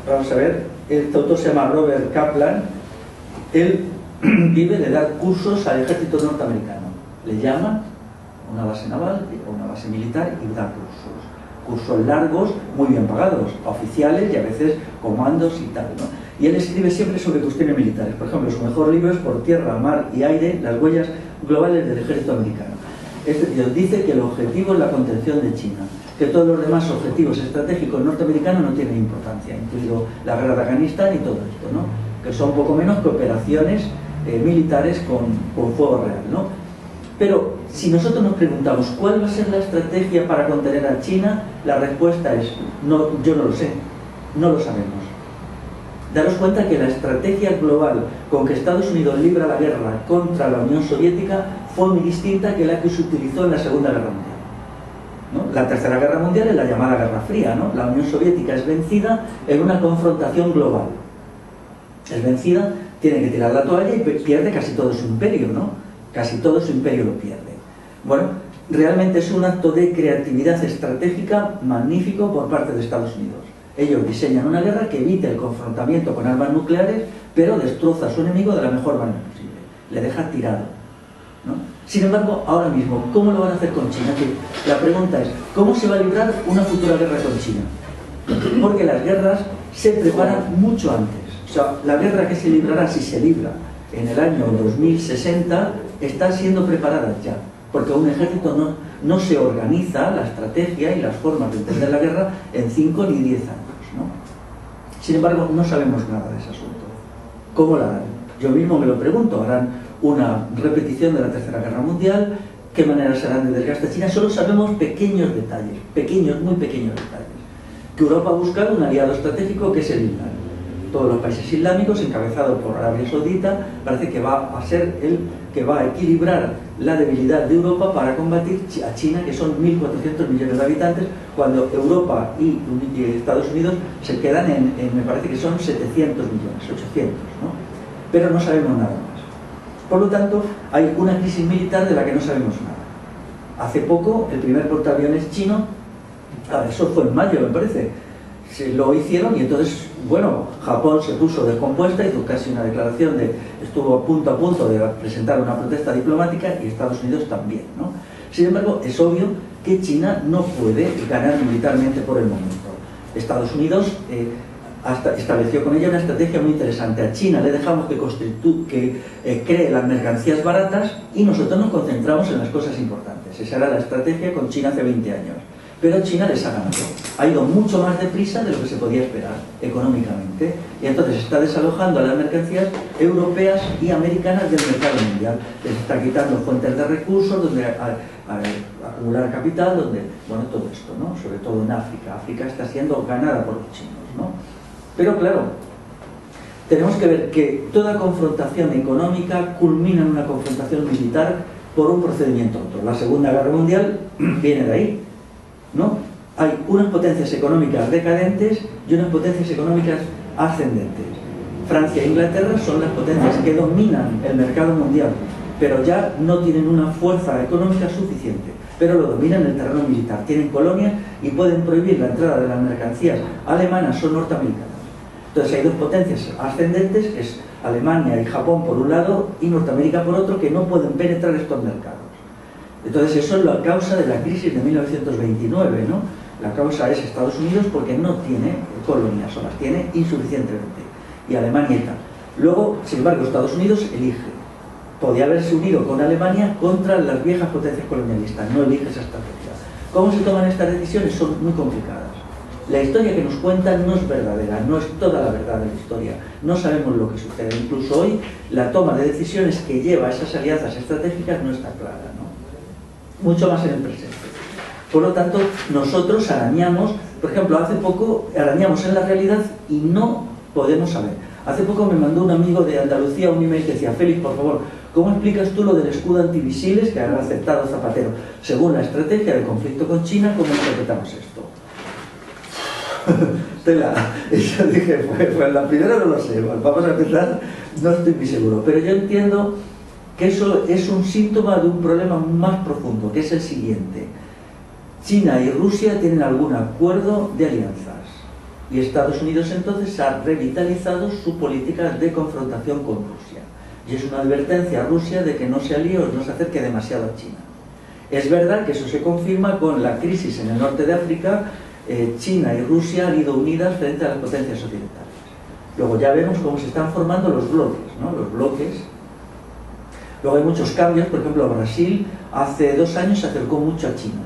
vamos a ver, este autor se llama Robert Kaplan. Él vive de dar cursos al ejército norteamericano. Le llaman a una base naval o una base militar y da cursos. Cursos largos, muy bien pagados, a oficiales y a veces comandos y tal, ¿no? Y él escribe siempre sobre cuestiones militares. Por ejemplo, su mejor libro es Por tierra, mar y aire, las huellas globales del ejército americano. Este tío dice que el objetivo es la contención de China, que todos los demás objetivos estratégicos norteamericanos no tienen importancia, incluido la guerra de Afganistán y todo esto, ¿no? Que son poco menos que operaciones militares con fuego real, ¿no? Pero si nosotros nos preguntamos ¿cuál va a ser la estrategia para contener a China? La respuesta es no, yo no lo sé, no lo sabemos. Daros cuenta que la estrategia global con que Estados Unidos libra la guerra contra la Unión Soviética fue muy distinta que la que se utilizó en la Segunda Guerra Mundial, ¿no? La Tercera Guerra Mundial es la llamada Guerra Fría, ¿no? La Unión Soviética es vencida en una confrontación global. Es vencida, tiene que tirar la toalla y pierde casi todo su imperio, ¿no? Casi todo su imperio lo pierde. Bueno, realmente es un acto de creatividad estratégica magnífico por parte de Estados Unidos. Ellos diseñan una guerra que evite el confrontamiento con armas nucleares, pero destroza a su enemigo de la mejor manera posible. Le deja tirado. ¿no? Sin embargo, ahora mismo, ¿cómo lo van a hacer con China? Que la pregunta es, ¿cómo se va a librar una futura guerra con China? Porque las guerras se preparan mucho antes. O sea, la guerra que se librará, si se libra en el año 2060, está siendo preparada ya. Porque un ejército no se organiza la estrategia y las formas de entender la guerra en 5 ni 10 años, ¿no? Sin embargo, no sabemos nada de ese asunto. ¿Cómo la harán? Yo mismo me lo pregunto. ¿Harán una repetición de la Tercera Guerra Mundial? ¿Qué maneras serán de desgaste a China? Solo sabemos pequeños detalles, muy pequeños detalles. Que Europa ha buscado un aliado estratégico que es el Islam. Todos los países islámicos, encabezados por Arabia Saudita, parece que va a ser el que va a equilibrar la debilidad de Europa para combatir a China, que son 1.400 millones de habitantes, cuando Europa y Estados Unidos se quedan me parece que son 700 millones, 800, ¿no? Pero no sabemos nada más. Por lo tanto, hay una crisis militar de la que no sabemos nada. Hace poco, el primer portaaviones chino, eso fue en mayo, me parece, se lo hicieron y entonces, bueno, Japón se puso descompuesta, hizo casi una declaración estuvo a punto de presentar una protesta diplomática, y Estados Unidos también, ¿no? Sin embargo, es obvio que China no puede ganar militarmente por el momento. Estados Unidos estableció con ella una estrategia muy interesante. A China le dejamos que cree las mercancías baratas y nosotros nos concentramos en las cosas importantes. Esa era la estrategia con China hace 20 años. Pero China les ha ganado. Ha ido mucho más deprisa de lo que se podía esperar económicamente, y entonces está desalojando a las mercancías europeas y americanas del mercado mundial. Les está quitando fuentes de recursos donde acumular capital, donde, bueno, todo esto, ¿no? Sobre todo en África. África está siendo ganada por los chinos, ¿no? Pero claro, tenemos que ver que toda confrontación económica culmina en una confrontación militar por un procedimiento u otro. La Segunda Guerra Mundial viene de ahí, ¿no? Hay unas potencias económicas decadentes y unas potencias económicas ascendentes. Francia e Inglaterra son las potencias que dominan el mercado mundial, pero ya no tienen una fuerza económica suficiente, pero lo dominan en el terreno militar. Tienen colonias y pueden prohibir la entrada de las mercancías alemanas o norteamericanas. Entonces hay dos potencias ascendentes, que es Alemania y Japón por un lado y Norteamérica por otro, que no pueden penetrar estos mercados. Entonces eso es la causa de la crisis de 1929, ¿no? La causa es Estados Unidos porque no tiene colonias, o las tiene insuficientemente, y Alemania y tal. Luego, sin embargo, Estados Unidos elige. Podía haberse unido con Alemania contra las viejas potencias colonialistas, no elige esa estrategia. ¿Cómo se toman estas decisiones? Son muy complicadas. La historia que nos cuentan no es verdadera, no es toda la verdad de la historia, no sabemos lo que sucede. Incluso hoy la toma de decisiones que lleva a esas alianzas estratégicas no está clara, ¿no? Mucho más en el presente. Por lo tanto, nosotros arañamos, por ejemplo, hace poco arañamos en la realidad y no podemos saber. Hace poco me mandó un amigo de Andalucía un email que decía: Félix, por favor, ¿cómo explicas tú lo del escudo antimisiles que ha aceptado Zapatero? Según la estrategia de conflicto con China, ¿cómo interpretamos esto? Yo dije, pues la primera no lo sé, vamos a empezar, no estoy muy seguro, pero yo entiendo que eso es un síntoma de un problema más profundo, que es el siguiente. China y Rusia tienen algún acuerdo de alianzas, y Estados Unidos entonces ha revitalizado su política de confrontación con Rusia, y es una advertencia a Rusia de que no se alíe o no se acerque demasiado a China. Es verdad que eso se confirma con la crisis en el norte de África. China y Rusia han ido unidas frente a las potencias occidentales. Luego ya vemos cómo se están formando los bloques, ¿no? Los bloques. Luego hay muchos cambios. Por ejemplo, Brasil hace 2 años se acercó mucho a China.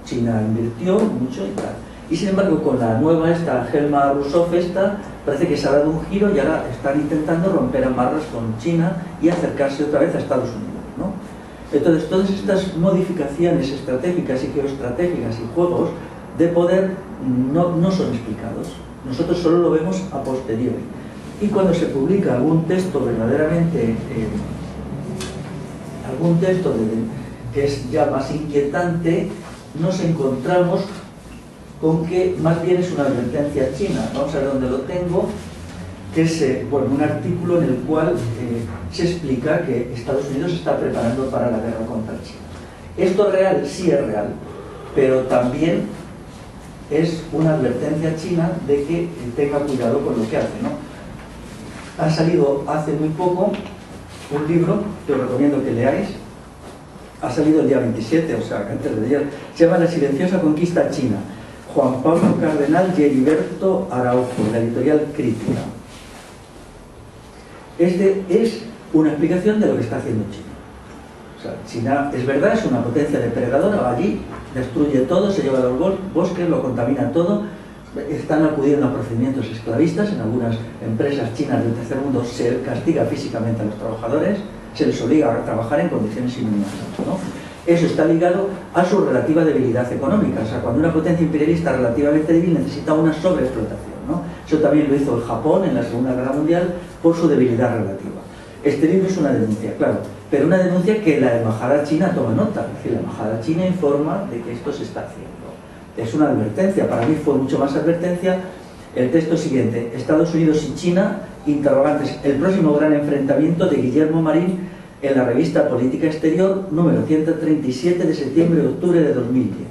China invirtió mucho y tal. Y sin embargo, con la nueva Helma Rousseff parece que se ha dado un giro y ahora están intentando romper amarras con China y acercarse otra vez a Estados Unidos, ¿no? Entonces, todas estas modificaciones estratégicas y geoestratégicas y juegos de poder no son explicados. Nosotros solo lo vemos a posteriori. Y cuando se publica algún texto verdaderamente, que es ya más inquietante, nos encontramos con que más bien es una advertencia china. Vamos a ver dónde lo tengo, que es un artículo en el cual se explica que Estados Unidos se está preparando para la guerra contra China. ¿Esto es real? Sí es real, pero también es una advertencia china de que tenga cuidado con lo que hace, ¿no? Ha salido hace muy poco un libro que os recomiendo que leáis. Ha salido el día 27, o sea, antes de ayer. Se llama La silenciosa conquista china. Juan Pablo Cardenal y Heriberto Araujo, la editorial Crítica. Es una explicación de lo que está haciendo China. O sea, China, es verdad, es una potencia depredadora, va allí, destruye todo, se lleva los bosques, lo contamina todo. Están acudiendo a procedimientos esclavistas. En algunas empresas chinas del tercer mundo se castiga físicamente a los trabajadores, se les obliga a trabajar en condiciones inhumanas, ¿no? Eso está ligado a su relativa debilidad económica. O sea, cuando una potencia imperialista relativamente débil necesita una sobreexplotación, ¿no? Eso también lo hizo el Japón en la Segunda Guerra Mundial por su debilidad relativa. Este libro es una denuncia, claro, pero una denuncia que la embajada china toma nota. Es decir, la embajada china informa de que esto se está haciendo. Es una advertencia, para mí fue mucho más advertencia el texto siguiente: Estados Unidos y China, interrogantes, el próximo gran enfrentamiento, de Guillermo Marín, en la revista Política Exterior, número 137 de septiembre-octubre de 2010.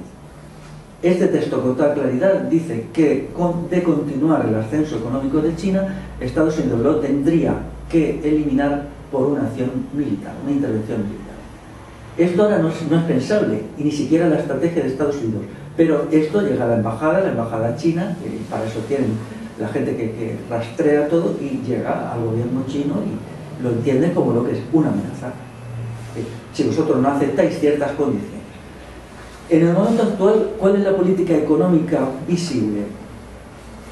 Este texto con toda claridad dice que de continuar el ascenso económico de China, Estados Unidos lo tendría que eliminar por una acción militar, una intervención militar. Esto ahora no es pensable, y ni siquiera la estrategia de Estados Unidos. Pero esto llega a la embajada china, que para eso tienen la gente que rastrea todo, y llega al gobierno chino y lo entienden como lo que es una amenaza. Si vosotros no aceptáis ciertas condiciones. En el momento actual, ¿cuál es la política económica visible?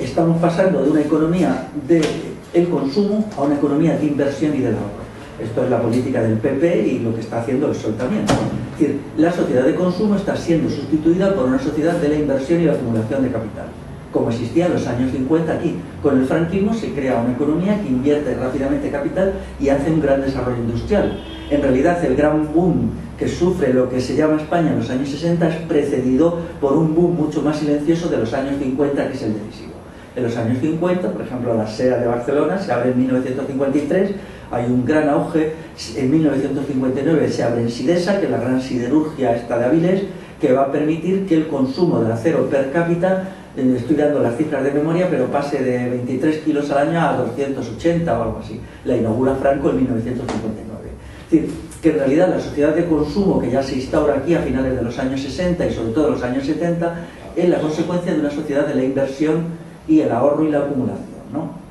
Estamos pasando de una economía del consumo a una economía de inversión y del ahorro. Esto es la política del PP y lo que está haciendo el PSOE también. Es decir, la sociedad de consumo está siendo sustituida por una sociedad de la inversión y la acumulación de capital, como existía en los años 50 aquí. Con el franquismo se crea una economía que invierte rápidamente capital y hace un gran desarrollo industrial. En realidad, el gran boom que sufre lo que se llama España en los años 60 es precedido por un boom mucho más silencioso de los años 50, que es el decisivo. En los años 50, por ejemplo, la SEA de Barcelona se abre en 1953, hay un gran auge. En 1959 se abre en Sidesa, que es la gran siderurgia esta de Avilés, que va a permitir que el consumo del acero per cápita, estoy dando las cifras de memoria, pero pase de 23 kilos al año a 280 o algo así. La inaugura Franco en 1959. Es decir, que en realidad la sociedad de consumo que ya se instaura aquí a finales de los años 60 y sobre todo los años 70 es la consecuencia de una sociedad de la inversión y el ahorro y la acumulación, ¿no?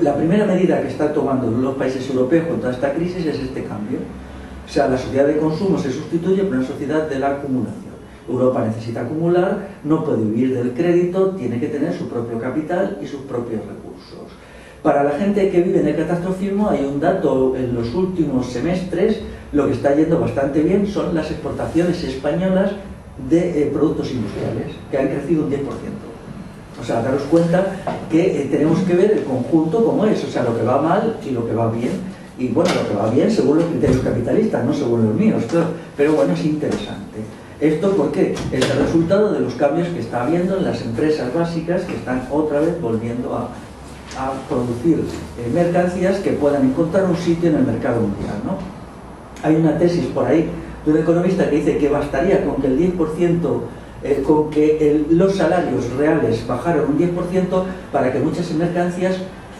La primera medida que están tomando los países europeos con toda esta crisis es este cambio. O sea, la sociedad de consumo se sustituye por una sociedad de la acumulación. Europa necesita acumular, no puede vivir del crédito, tiene que tener su propio capital y sus propios recursos. Para la gente que vive en el catastrofismo hay un dato: en los últimos semestres lo que está yendo bastante bien son las exportaciones españolas de productos industriales, que han crecido un 10%. O sea, daros cuenta que tenemos que ver el conjunto como es, o sea, lo que va mal y lo que va bien. Y bueno, lo que va bien según los criterios capitalistas, no según los míos, claro. Pero bueno, es interesante. ¿Esto por qué? Es el resultado de los cambios que está habiendo en las empresas básicas, que están otra vez volviendo a producir mercancías que puedan encontrar un sitio en el mercado mundial, ¿no? Hay una tesis por ahí de un economista que dice que bastaría con que el 10%, con que los salarios reales bajaran un 10% para que muchas mercancías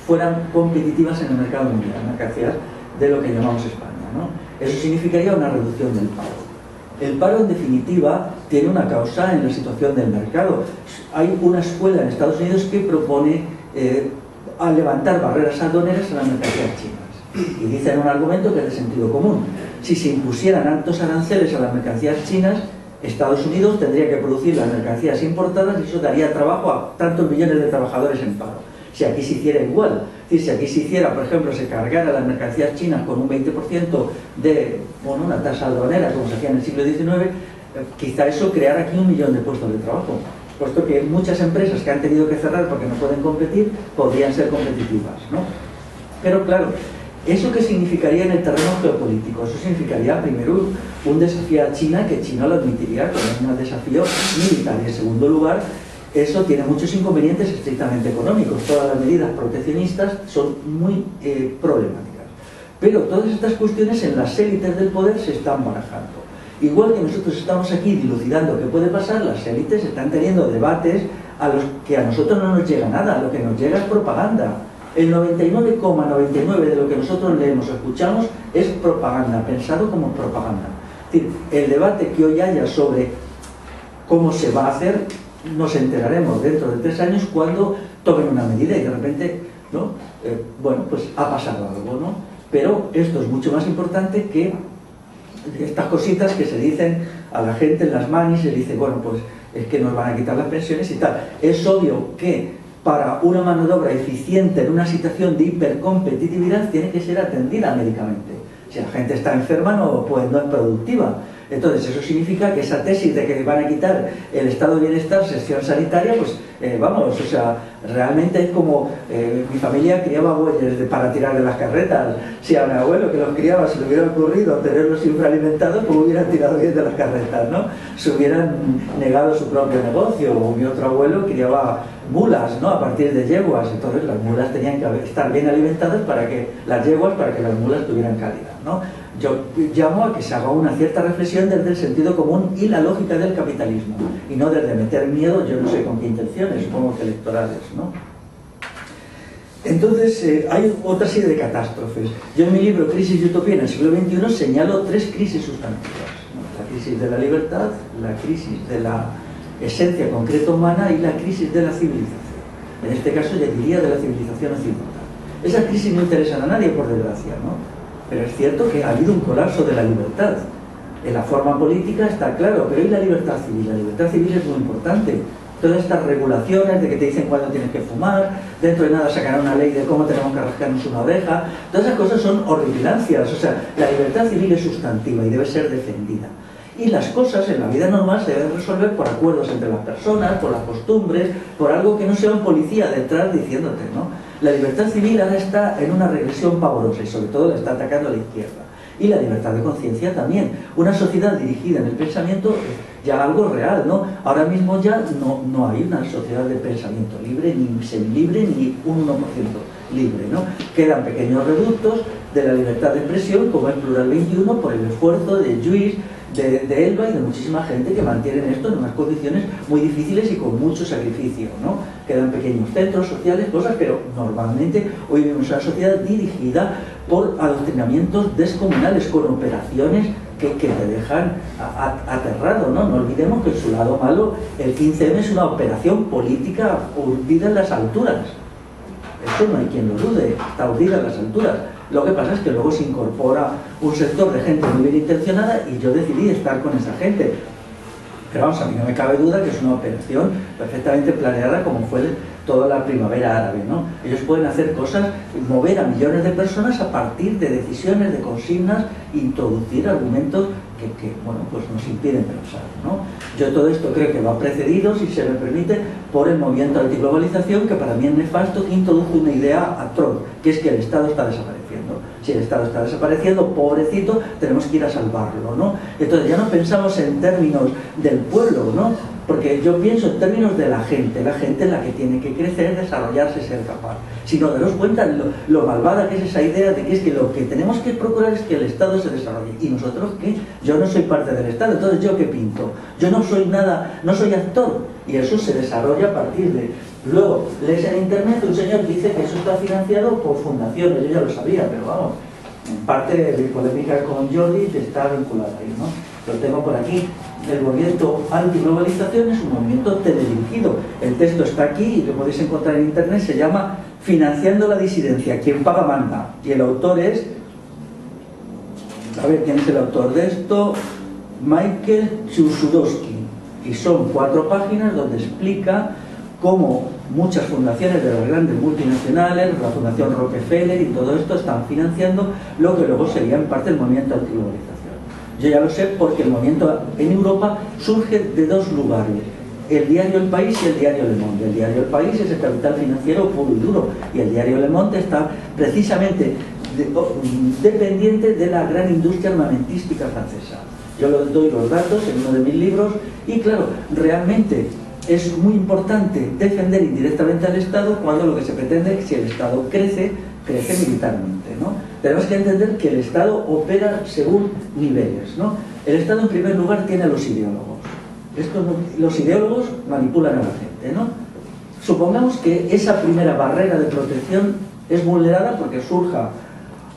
fueran competitivas en el mercado mundial, mercancías de lo que llamamos España, ¿no? Eso significaría una reducción del paro. El paro, en definitiva, tiene una causa en la situación del mercado. Hay una escuela en Estados Unidos que propone a levantar barreras aduaneras a las mercancías chinas. Y dicen un argumento que es de sentido común. Si se impusieran altos aranceles a las mercancías chinas, Estados Unidos tendría que producir las mercancías importadas y eso daría trabajo a tantos millones de trabajadores en paro. Si aquí se hiciera igual, es decir, si aquí se hiciera, por ejemplo, se cargara las mercancías chinas con un 20% de una tasa aduanera, como se hacía en el siglo XIX, quizá eso creara aquí 1 millón de puestos de trabajo, puesto que muchas empresas que han tenido que cerrar porque no pueden competir, podrían ser competitivas, ¿no? Pero claro, ¿eso qué significaría en el terreno geopolítico? Eso significaría, primero, un desafío a China, que China lo admitiría como un desafío militar. Y en segundo lugar, eso tiene muchos inconvenientes estrictamente económicos. Todas las medidas proteccionistas son muy problemáticas. Pero todas estas cuestiones en las élites del poder se están barajando. Igual que nosotros estamos aquí dilucidando qué puede pasar, las élites están teniendo debates a los que a nosotros no nos llega nada, lo que nos llega es propaganda. El 99,99% de lo que nosotros leemos o escuchamos es propaganda, pensado como propaganda. Es decir, el debate que hoy haya sobre cómo se va a hacer, nos enteraremos dentro de 3 años cuando tomen una medida y de repente, ¿no? Bueno, pues ha pasado algo, ¿no? Pero esto es mucho más importante que estas cositas que se dicen a la gente en las manis, se dice, bueno, pues es que nos van a quitar las pensiones y tal. Es obvio que para una mano de obra eficiente en una situación de hipercompetitividad tiene que ser atendida médicamente. Si la gente está enferma pues no es productiva. Entonces eso significa que esa tesis de que van a quitar el estado de bienestar, sección sanitaria, pues vamos, o sea, realmente es como mi familia criaba bueyes para tirar de las carretas. Si a mi abuelo que los criaba se le hubiera ocurrido tenerlos infraalimentados, pues hubieran tirado bien de las carretas, ¿no? Se hubieran negado su propio negocio. O mi otro abuelo criaba mulas, ¿no? A partir de yeguas. Entonces las mulas tenían que estar bien alimentadas para que las yeguas, para que las mulas tuvieran calidad, ¿no? Yo llamo a que se haga una cierta reflexión desde el sentido común y la lógica del capitalismo, y no desde meter miedo, yo no sé con qué intenciones, supongo que electorales, ¿no? Entonces, hay otra serie de catástrofes. Yo en mi libro Crisis y Utopía en el siglo XXI señalo 3 crisis sustantivas, ¿no? La crisis de la libertad, la crisis de la esencia concreta humana y la crisis de la civilización. En este caso yo diría de la civilización occidental. Esas crisis no interesan a nadie, por desgracia, ¿no? Pero es cierto que ha habido un colapso de la libertad. En la forma política está claro, pero ¿y la libertad civil? La libertad civil es muy importante. Todas estas regulaciones de que te dicen cuándo tienes que fumar, dentro de nada sacarán una ley de cómo tenemos que rascarnos una oreja, todas esas cosas son horripilancias. O sea, la libertad civil es sustantiva y debe ser defendida. Y las cosas en la vida normal se deben resolver por acuerdos entre las personas, por las costumbres, por algo que no sea un policía detrás diciéndote, ¿no? La libertad civil ahora está en una regresión pavorosa y sobre todo la está atacando a la izquierda. Y la libertad de conciencia también. Una sociedad dirigida en el pensamiento es ya algo real, ¿no? Ahora mismo ya no hay una sociedad de pensamiento libre, ni semilibre, ni un 1% libre, ¿no? Quedan pequeños reductos de la libertad de expresión, como el Plural 21, por el esfuerzo de Lluís, de Elba y de muchísima gente que mantienen esto en unas condiciones muy difíciles y con mucho sacrificio, ¿no? Quedan pequeños centros sociales, cosas, pero normalmente hoy vivimos una sociedad dirigida por adoctrinamientos descomunales, con operaciones que te dejan aterrado, ¿no? No olvidemos que en su lado malo el 15M es una operación política urdida en las alturas. Eso no hay quien lo dude, está urdida en las alturas. Lo que pasa es que luego se incorpora un sector de gente muy bien intencionada y yo decidí estar con esa gente. Pero vamos, a mí no me cabe duda que es una operación perfectamente planeada como fue toda la primavera árabe, ¿no? Ellos pueden hacer cosas, mover a millones de personas a partir de decisiones, de consignas, introducir argumentos que bueno, pues nos impiden pensar, ¿no? Yo todo esto creo que va precedido, si se me permite, por el movimiento antiglobalización, que para mí es nefasto, que introduce una idea atroz, que es que el Estado está desapareciendo. Si el Estado está desapareciendo, pobrecito, tenemos que ir a salvarlo, ¿no? Entonces ya no pensamos en términos del pueblo, ¿no? Porque yo pienso en términos de la gente en la que tiene que crecer, desarrollarse, ser capaz. Si no daros cuenta lo malvada que es esa idea de que es que lo que tenemos que procurar es que el Estado se desarrolle. ¿Y nosotros qué? Yo no soy parte del Estado, entonces ¿yo qué pinto? Yo no soy nada, no soy actor. Y eso se desarrolla a partir de... Luego, lees en internet, un señor dice que eso está financiado por fundaciones. Yo ya lo sabía, pero vamos, en parte de polémica con Jordi está vinculada ahí, ¿no? Lo tengo por aquí. El movimiento antiglobalización es un movimiento teledirigido. El texto está aquí y lo podéis encontrar en internet. Se llama Financiando la disidencia, quien paga manda. Y el autor es... A ver, ¿quién es el autor de esto? Michael Chusudowski. Y son 4 páginas donde explica cómo muchas fundaciones de las grandes multinacionales, la Fundación Rockefeller y todo esto están financiando lo que luego sería en parte el movimiento antiglobalización. Yo ya lo sé porque el movimiento en Europa surge de 2 lugares: el diario El País y el diario Le Monde. El diario El País es el capital financiero puro y duro, y el diario Le Monde está precisamente dependiente de la gran industria armamentística francesa. Yo les doy los datos en uno de mis libros y claro, realmente es muy importante defender indirectamente al Estado cuando lo que se pretende es que si el Estado crece militarmente, ¿no? Tenemos que entender que el Estado opera según niveles, ¿no? El Estado en primer lugar tiene a los ideólogos. Los ideólogos manipulan a la gente, ¿no? Supongamos que esa primera barrera de protección es vulnerada porque surja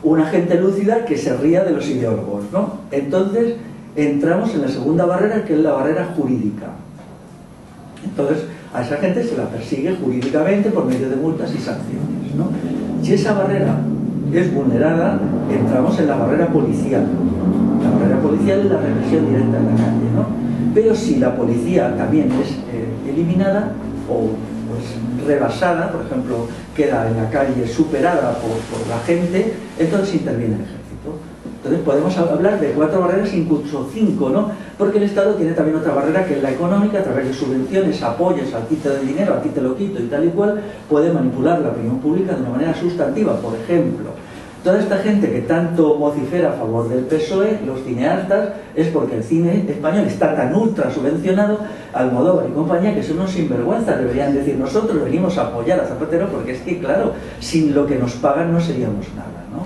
una gente lúcida que se ría de los ideólogos, ¿no? Entonces entramos en la segunda barrera, que es la barrera jurídica. Entonces a esa gente se la persigue jurídicamente por medio de multas y sanciones, ¿no? Si esa barrera es vulnerada, entramos en la barrera policial. La barrera policial es la represión directa en la calle, ¿no? Pero si la policía también es eliminada o pues rebasada, por ejemplo, queda en la calle superada por la gente, entonces interviene el ejército. Entonces podemos hablar de 4 barreras, incluso 5, ¿no? Porque el Estado tiene también otra barrera, que es la económica, a través de subvenciones, apoyos, al quito de dinero, aquí te lo quito y tal y cual, puede manipular la opinión pública de una manera sustantiva. Por ejemplo, toda esta gente que tanto vocifera a favor del PSOE, los cineastas, es porque el cine español está tan ultra subvencionado, Almodóvar y compañía, que son unos sinvergüenzas. Deberían decir, nosotros venimos a apoyar a Zapatero porque es que, claro, sin lo que nos pagan no seríamos nada, ¿no?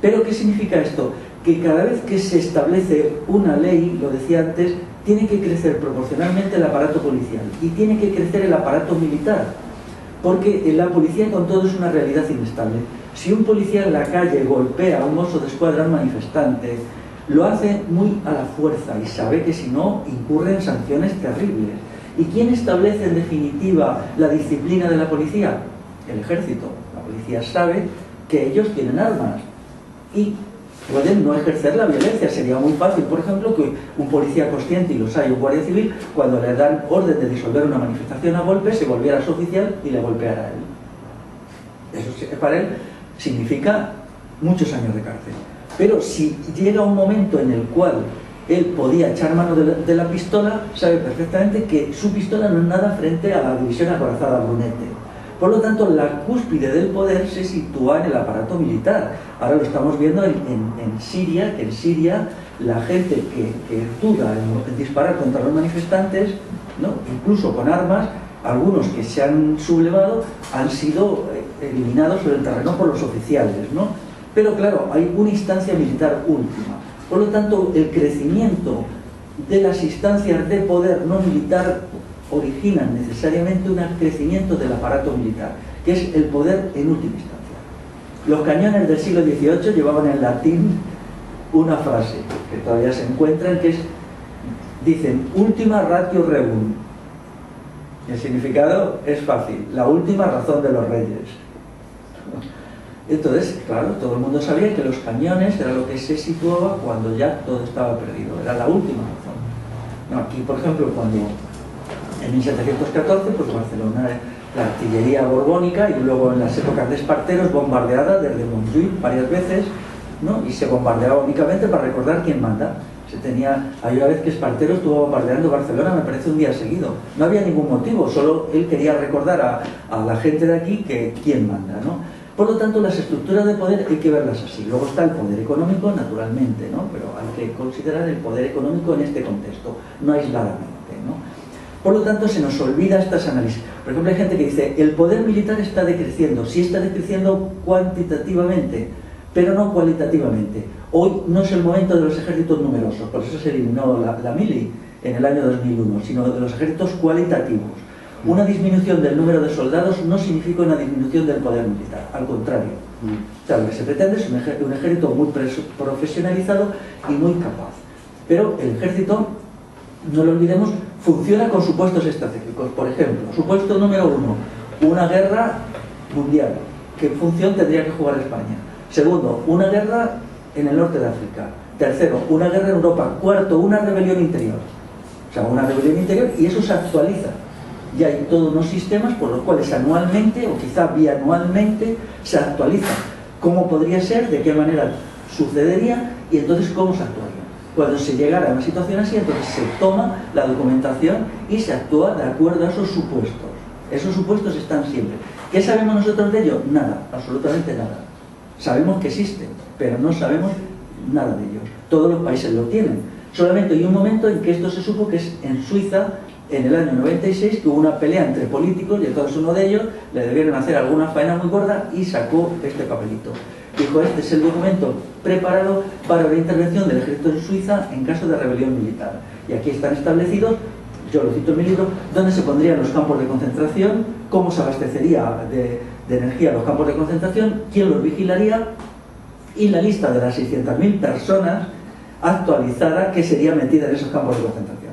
Pero ¿qué significa esto? Que cada vez que se establece una ley, lo decía antes, tiene que crecer proporcionalmente el aparato policial y tiene que crecer el aparato militar, porque la policía con todo es una realidad inestable. Si un policía en la calle golpea a un mozo de escuadra, a un manifestante, lo hace muy a la fuerza y sabe que si no incurren sanciones terribles. ¿Y quién establece en definitiva la disciplina de la policía? El ejército. La policía sabe que ellos tienen armas y pueden no ejercer la violencia. Sería muy fácil, por ejemplo, que un policía consciente, y los hay, un guardia civil, cuando le dan orden de disolver una manifestación a golpes, se volviera a su oficial y le golpeara a él. Eso para él significa muchos años de cárcel. Pero si llega un momento en el cual él podía echar mano de la pistola, sabe perfectamente que su pistola no es nada frente a la división acorazada Brunete. Por lo tanto, la cúspide del poder se sitúa en el aparato militar. Ahora lo estamos viendo en Siria, que en Siria la gente que duda en disparar contra los manifestantes, ¿no?, incluso con armas, algunos que se han sublevado han sido eliminados sobre el terreno por los oficiales, ¿no? Pero claro, hay una instancia militar última. Por lo tanto, el crecimiento de las instancias de poder no militar originan necesariamente un crecimiento del aparato militar, que es el poder en última instancia. Los cañones del siglo XVIII llevaban en latín una frase que todavía se encuentra, que es, dicen, ultima ratio regum. El significado es fácil, la última razón de los reyes. Entonces, claro, todo el mundo sabía que los cañones era lo que se situaba cuando ya todo estaba perdido, era la última razón. No, aquí, por ejemplo, cuando en 1714, pues Barcelona, la artillería borbónica, y luego en las épocas de Esparteros, bombardeada desde Montjuïc varias veces, ¿no? Y se bombardeaba únicamente para recordar quién manda. Hay una vez que Espartero estuvo bombardeando Barcelona, me parece, un día seguido. No había ningún motivo, solo él quería recordar a la gente de aquí que quién manda, ¿no? Por lo tanto, las estructuras de poder hay que verlas así. Luego está el poder económico, naturalmente, ¿no? Pero hay que considerar el poder económico en este contexto, no aisladamente, ¿no? Por lo tanto, se nos olvida estas análisis. Por ejemplo, hay gente que dice, el poder militar está decreciendo. Sí está decreciendo cuantitativamente, pero no cualitativamente. Hoy no es el momento de los ejércitos numerosos, por eso se eliminó la mili en el año 2001, sino de los ejércitos cualitativos. Una disminución del número de soldados no significa una disminución del poder militar, al contrario. O sea, lo que se pretende es un ejército muy profesionalizado y muy capaz. Pero el ejército, no lo olvidemos, funciona con supuestos estratégicos. Por ejemplo, supuesto número 1, una guerra mundial. ¿Qué función tendría que jugar España? Segundo, una guerra en el norte de África. Tercero, una guerra en Europa. Cuarto, una rebelión interior. O sea, una rebelión interior, y eso se actualiza. Y hay todos unos sistemas por los cuales anualmente, o quizá bianualmente, se actualiza. ¿Cómo podría ser? ¿De qué manera sucedería? Y entonces, ¿cómo se actuaría? Cuando se llegara a una situación así, entonces se toma la documentación y se actúa de acuerdo a esos supuestos. Esos supuestos están siempre. ¿Qué sabemos nosotros de ello? Nada, absolutamente nada. Sabemos que existen, pero no sabemos nada de ellos. Todos los países lo tienen. Solamente hay un momento en que esto se supo, que es en Suiza, en el año 96, que hubo una pelea entre políticos, y entonces uno de ellos le debieron hacer alguna faena muy gorda y sacó este papelito. Dijo, este es el documento preparado para la intervención del ejército en Suiza en caso de rebelión militar. Y aquí están establecidos, yo lo cito en mi libro, dónde se pondrían los campos de concentración, cómo se abastecería de energía a los campos de concentración, quién los vigilaría y la lista de las 600.000 personas actualizada que sería metida en esos campos de concentración.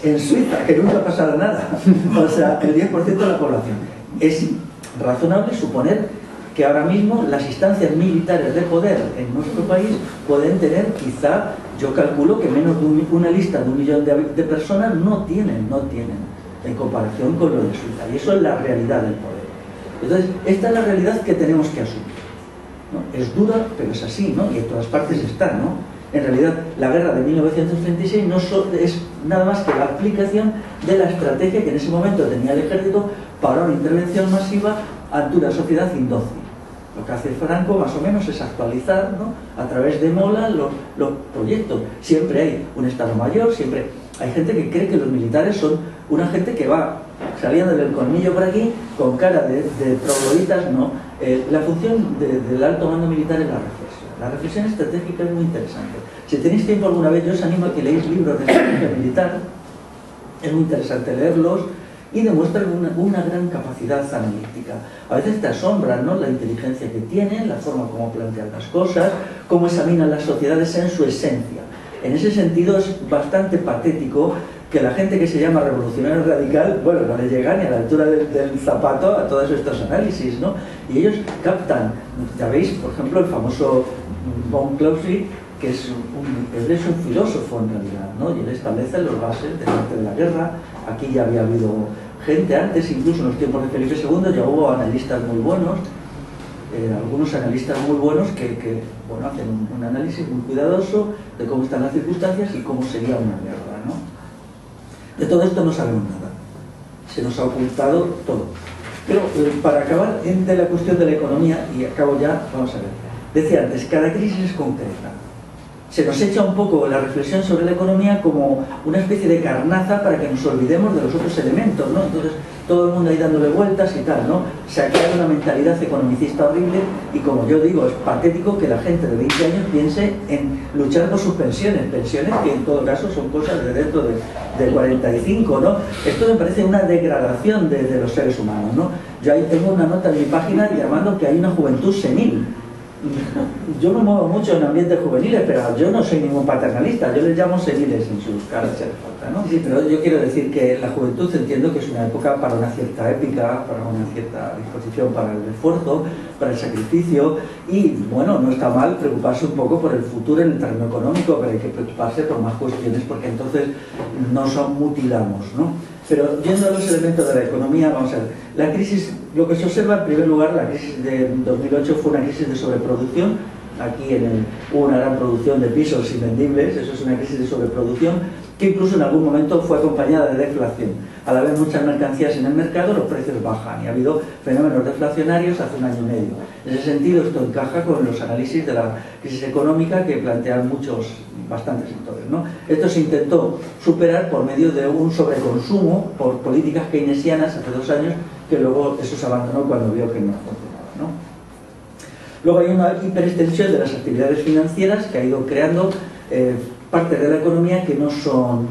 En Suiza, que nunca pasará nada. O sea, el 10% de la población. Es razonable suponer que ahora mismo las instancias militares de poder en nuestro país pueden tener, quizá, yo calculo que menos de una lista de 1 millón de personas no tienen, en comparación con lo de Suiza. Y eso es la realidad del poder. Entonces, esta es la realidad que tenemos que asumir, ¿no? Es dura, pero es así, ¿no? Y en todas partes está, ¿no? En realidad, la guerra de 1936 no es nada más que la aplicación de la estrategia que en ese momento tenía el ejército para una intervención masiva ante una sociedad indócil. Lo que hace Franco, más o menos, es actualizar, ¿no?, a través de Mola los proyectos. Siempre hay un Estado Mayor, siempre hay gente que cree que los militares son una gente que va saliendo del colmillo por aquí con cara de trogloditas, ¿no? La función del alto mando militar es la reflexión. La reflexión estratégica es muy interesante. Si tenéis tiempo alguna vez, yo os animo a que leáis libros de estrategia militar. Es muy interesante leerlos y demuestran una gran capacidad analítica. A veces te asombran, ¿no?, la inteligencia que tienen, la forma como plantean las cosas, cómo examinan las sociedades en su esencia. En ese sentido es bastante patético que la gente que se llama revolucionario radical, bueno, no le llega ni a la altura del zapato a todos estos análisis, ¿no? Y ellos captan, ya veis, por ejemplo, el famoso von Clausewitz, que es un filósofo en realidad, ¿no? Y él establece los bases del arte de la guerra. Aquí ya había habido gente antes, incluso en los tiempos de Felipe II, ya hubo analistas muy buenos, algunos analistas muy buenos que bueno, hacen un análisis muy cuidadoso de cómo están las circunstancias y cómo sería una guerra, ¿no? De todo esto no sabemos nada, se nos ha ocultado todo. Pero para acabar de la cuestión de la economía, y acabo ya, vamos a ver, decía antes, cada crisis es concreta. Se nos echa un poco la reflexión sobre la economía como una especie de carnaza para que nos olvidemos de los otros elementos, ¿no? Entonces todo el mundo ahí dándole vueltas y tal, ¿no? Se ha creado una mentalidad economicista horrible y, como yo digo, es patético que la gente de 20 años piense en luchar por sus pensiones que en todo caso son cosas de dentro de 45, ¿no? Esto me parece una degradación de los seres humanos, ¿no? Yo ahí tengo una nota en mi página llamando que hay una juventud senil. Yo me muevo mucho en ambientes juveniles, pero yo no soy ningún paternalista, yo les llamo seniles en sus caras, ¿no? Sí, pero yo quiero decir que la juventud entiendo que es una época para una cierta épica, para una cierta disposición para el esfuerzo, para el sacrificio, y bueno, no está mal preocuparse un poco por el futuro en el terreno económico, pero hay que preocuparse por más cuestiones porque entonces nos mutilamos, ¿no? Pero yendo a los elementos de la economía, vamos a ver, la crisis, lo que se observa en primer lugar, la crisis de 2008 fue una crisis de sobreproducción. Aquí hubo una gran producción de pisos invendibles, eso es una crisis de sobreproducción, que incluso en algún momento fue acompañada de deflación. Al haber muchas mercancías en el mercado, los precios bajan y ha habido fenómenos deflacionarios hace 1 año y medio. En ese sentido, esto encaja con los análisis de la crisis económica que plantean bastantes sectores, ¿no? Esto se intentó superar por medio de un sobreconsumo por políticas keynesianas hace 2 años, que luego eso se abandonó cuando vio que no funcionaba, ¿no? Luego hay una hiperextensión de las actividades financieras que ha ido creando partes de la economía que no son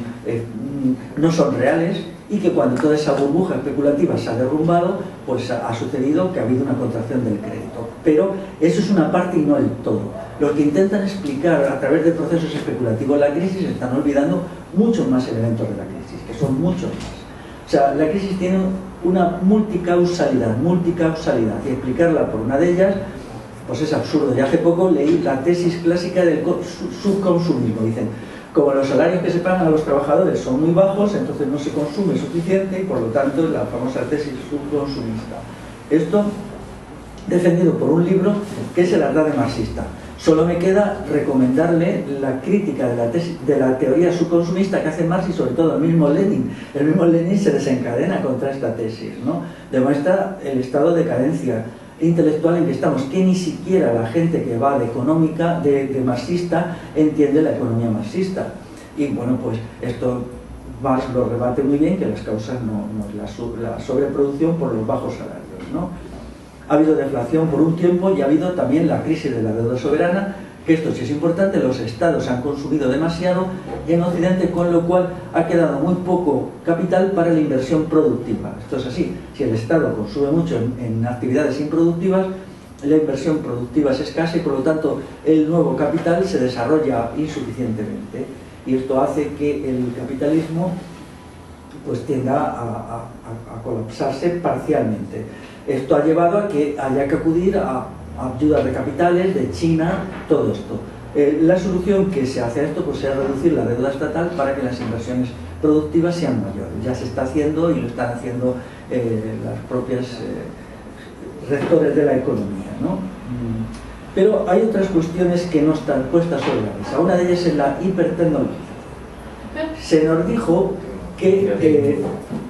reales, y que cuando toda esa burbuja especulativa se ha derrumbado, pues ha sucedido que ha habido una contracción del crédito. Pero eso es una parte y no el todo. Los que intentan explicar a través de procesos especulativos la crisis están olvidando muchos más elementos de la crisis, que son muchos más. O sea, la crisis tiene una multicausalidad, y explicarla por una de ellas pues es absurdo. Ya hace poco leí la tesis clásica del subconsumismo. Dicen, como los salarios que se pagan a los trabajadores son muy bajos, entonces no se consume suficiente y por lo tanto la famosa tesis subconsumista. Esto defendido por un libro que es El Ardade marxista. Solo me queda recomendarle la crítica de la teoría subconsumista que hace Marx y sobre todo el mismo Lenin. El mismo Lenin se desencadena contra esta tesis, ¿no? Demuestra el estado de carencia intelectual en que estamos, que ni siquiera la gente que va de económica, de marxista, entiende la economía marxista. Y bueno, pues esto Marx lo rebate muy bien, que las causas no es la sobreproducción por los bajos salarios, ¿no? Ha habido deflación por un tiempo y ha habido también la crisis de la deuda soberana, que esto sí es importante, los estados han consumido demasiado en Occidente, con lo cual ha quedado muy poco capital para la inversión productiva. Esto es así, si el estado consume mucho en actividades improductivas, la inversión productiva es escasa y por lo tanto el nuevo capital se desarrolla insuficientemente, y esto hace que el capitalismo pues tienda a colapsarse parcialmente. Esto ha llevado a que haya que acudir a ayudas de capitales, de China, todo esto. La solución que se hace a esto pues es reducir la deuda estatal para que las inversiones productivas sean mayores. Ya se está haciendo y lo están haciendo las propias rectores de la economía, ¿no? Pero hay otras cuestiones que no están puestas sobre la mesa. Una de ellas es la hipertecnologización. Se nos dijo que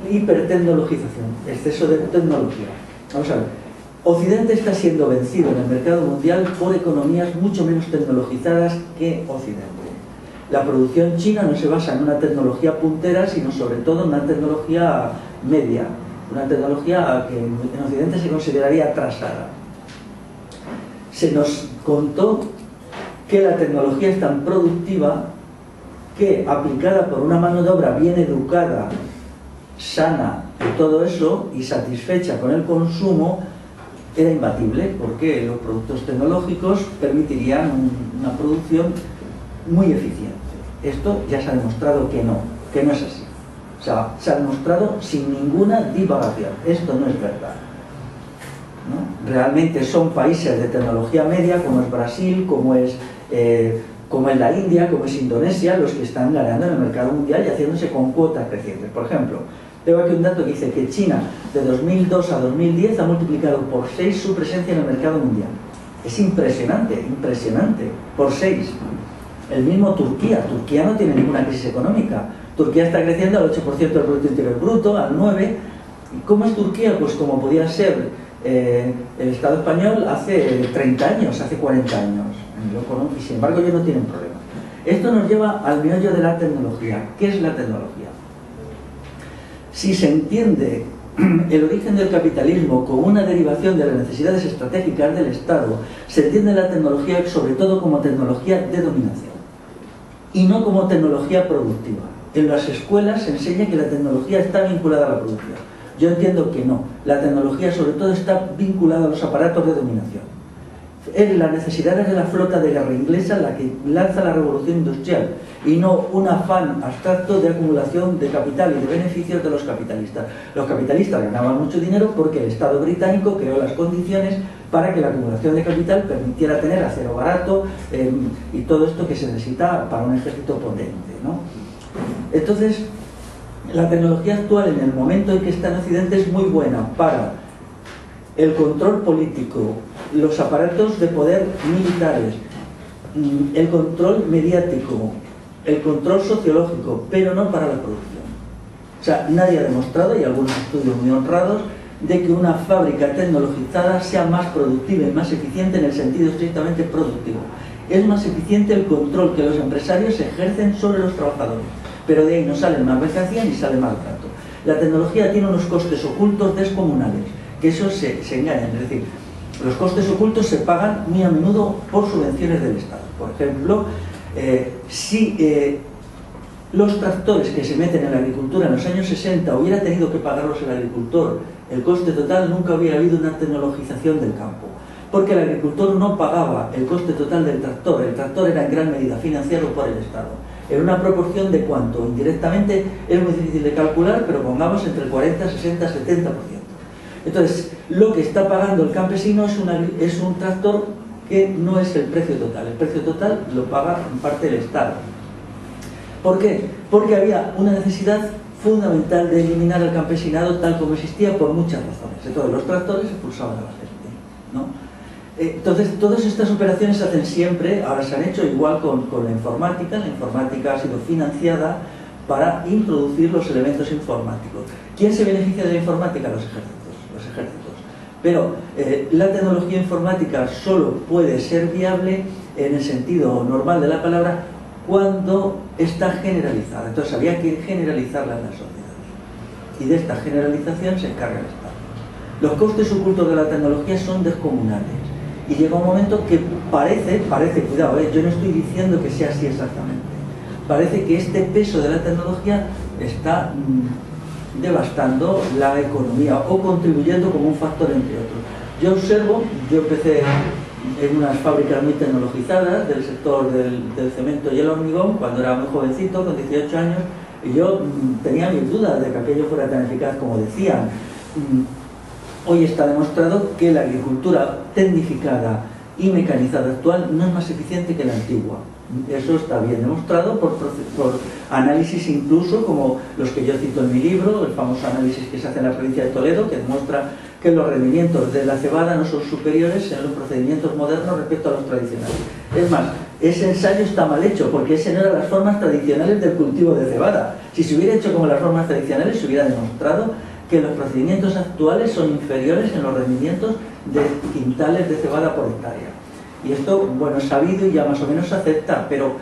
hipertecnologización, exceso de tecnología. Vamos a ver, Occidente está siendo vencido en el mercado mundial por economías mucho menos tecnologizadas que Occidente. La producción china no se basa en una tecnología puntera, sino sobre todo en una tecnología media, una tecnología que en Occidente se consideraría atrasada. Se nos contó que la tecnología es tan productiva que, aplicada por una mano de obra bien educada, sana y todo eso, y satisfecha con el consumo, era imbatible, porque los productos tecnológicos permitirían una producción muy eficiente. Esto ya se ha demostrado que no es así. O sea, se ha demostrado sin ninguna divagación. Esto no es verdad, ¿no? Realmente son países de tecnología media, como es Brasil, como es la India, como es Indonesia, los que están ganando en el mercado mundial y haciéndose con cuotas crecientes. Por ejemplo, tengo aquí un dato que dice que China de 2002 a 2010 ha multiplicado por 6 su presencia en el mercado mundial. Es impresionante, impresionante, por 6. El mismo Turquía no tiene ninguna crisis económica. Turquía está creciendo al 8% del Producto Interior Bruto, al 9%. ¿Y cómo es Turquía? Pues como podía ser el Estado español hace 30 años, hace 40 años. Y sin embargo ellos no tienen problema. Esto nos lleva al meollo de la tecnología. ¿Qué es la tecnología? Si se entiende el origen del capitalismo como una derivación de las necesidades estratégicas del Estado, se entiende la tecnología sobre todo como tecnología de dominación y no como tecnología productiva. En las escuelas se enseña que la tecnología está vinculada a la producción. Yo entiendo que no. La tecnología sobre todo está vinculada a los aparatos de dominación. Es las necesidades de la flota de guerra inglesa la que lanza la revolución industrial y no un afán abstracto de acumulación de capital y de beneficios de los capitalistas. Los capitalistas ganaban mucho dinero porque el Estado británico creó las condiciones para que la acumulación de capital permitiera tener acero barato y todo esto que se necesita para un ejército potente, ¿no? Entonces, la tecnología actual en el momento en que está en Occidente es muy buena para el control político, los aparatos de poder militares, el control mediático, el control sociológico, pero no para la producción. O sea, nadie ha demostrado, y algunos estudios muy honrados, de que una fábrica tecnologizada sea más productiva y más eficiente en el sentido estrictamente productivo. Es más eficiente el control que los empresarios ejercen sobre los trabajadores, pero de ahí no sale más mercancía ni sale más trato. La tecnología tiene unos costes ocultos descomunales, que eso se engañan, es decir, los costes ocultos se pagan muy a menudo por subvenciones del Estado. Por ejemplo, si los tractores que se meten en la agricultura en los años 60 hubiera tenido que pagarlos el agricultor, el coste total, nunca hubiera habido una tecnologización del campo, porque el agricultor no pagaba el coste total del tractor. El tractor era en gran medida financiado por el Estado, en una proporción de cuánto, indirectamente es muy difícil de calcular, pero pongamos entre el 40, 60, 70%. Entonces, lo que está pagando el campesino es un tractor que no es el precio total. El precio total lo paga en parte el Estado. ¿Por qué? Porque había una necesidad fundamental de eliminar el campesinado tal como existía por muchas razones. Entonces, los tractores expulsaban a la gente, ¿no? Entonces, todas estas operaciones se hacen siempre, ahora se han hecho igual con la informática. La informática ha sido financiada para introducir los elementos informáticos. ¿Quién se beneficia de la informática? Los ejércitos. Pero la tecnología informática solo puede ser viable en el sentido normal de la palabra cuando está generalizada. Entonces había que generalizarla en las sociedades. Y de esta generalización se encarga el Estado. Los costes ocultos de la tecnología son descomunales. Y llega un momento que parece, cuidado, yo no estoy diciendo que sea así exactamente, parece que este peso de la tecnología está devastando la economía o contribuyendo como un factor entre otros. Yo observo, yo empecé en unas fábricas muy tecnologizadas del sector del cemento y el hormigón cuando era muy jovencito, con 18 años, y yo tenía mis dudas de que aquello fuera tan eficaz como decían. Hoy está demostrado que la agricultura tecnificada y mecanizada actual no es más eficiente que la antigua. Eso está bien demostrado por análisis incluso como los que yo cito en mi libro, el famoso análisis que se hace en la provincia de Toledo, que demuestra que los rendimientos de la cebada no son superiores en los procedimientos modernos respecto a los tradicionales. Es más, ese ensayo está mal hecho porque ese no eran las formas tradicionales del cultivo de cebada. Si se hubiera hecho como las formas tradicionales, se hubiera demostrado que los procedimientos actuales son inferiores en los rendimientos de quintales de cebada por hectárea. Y esto, bueno, es sabido y ya más o menos se acepta, pero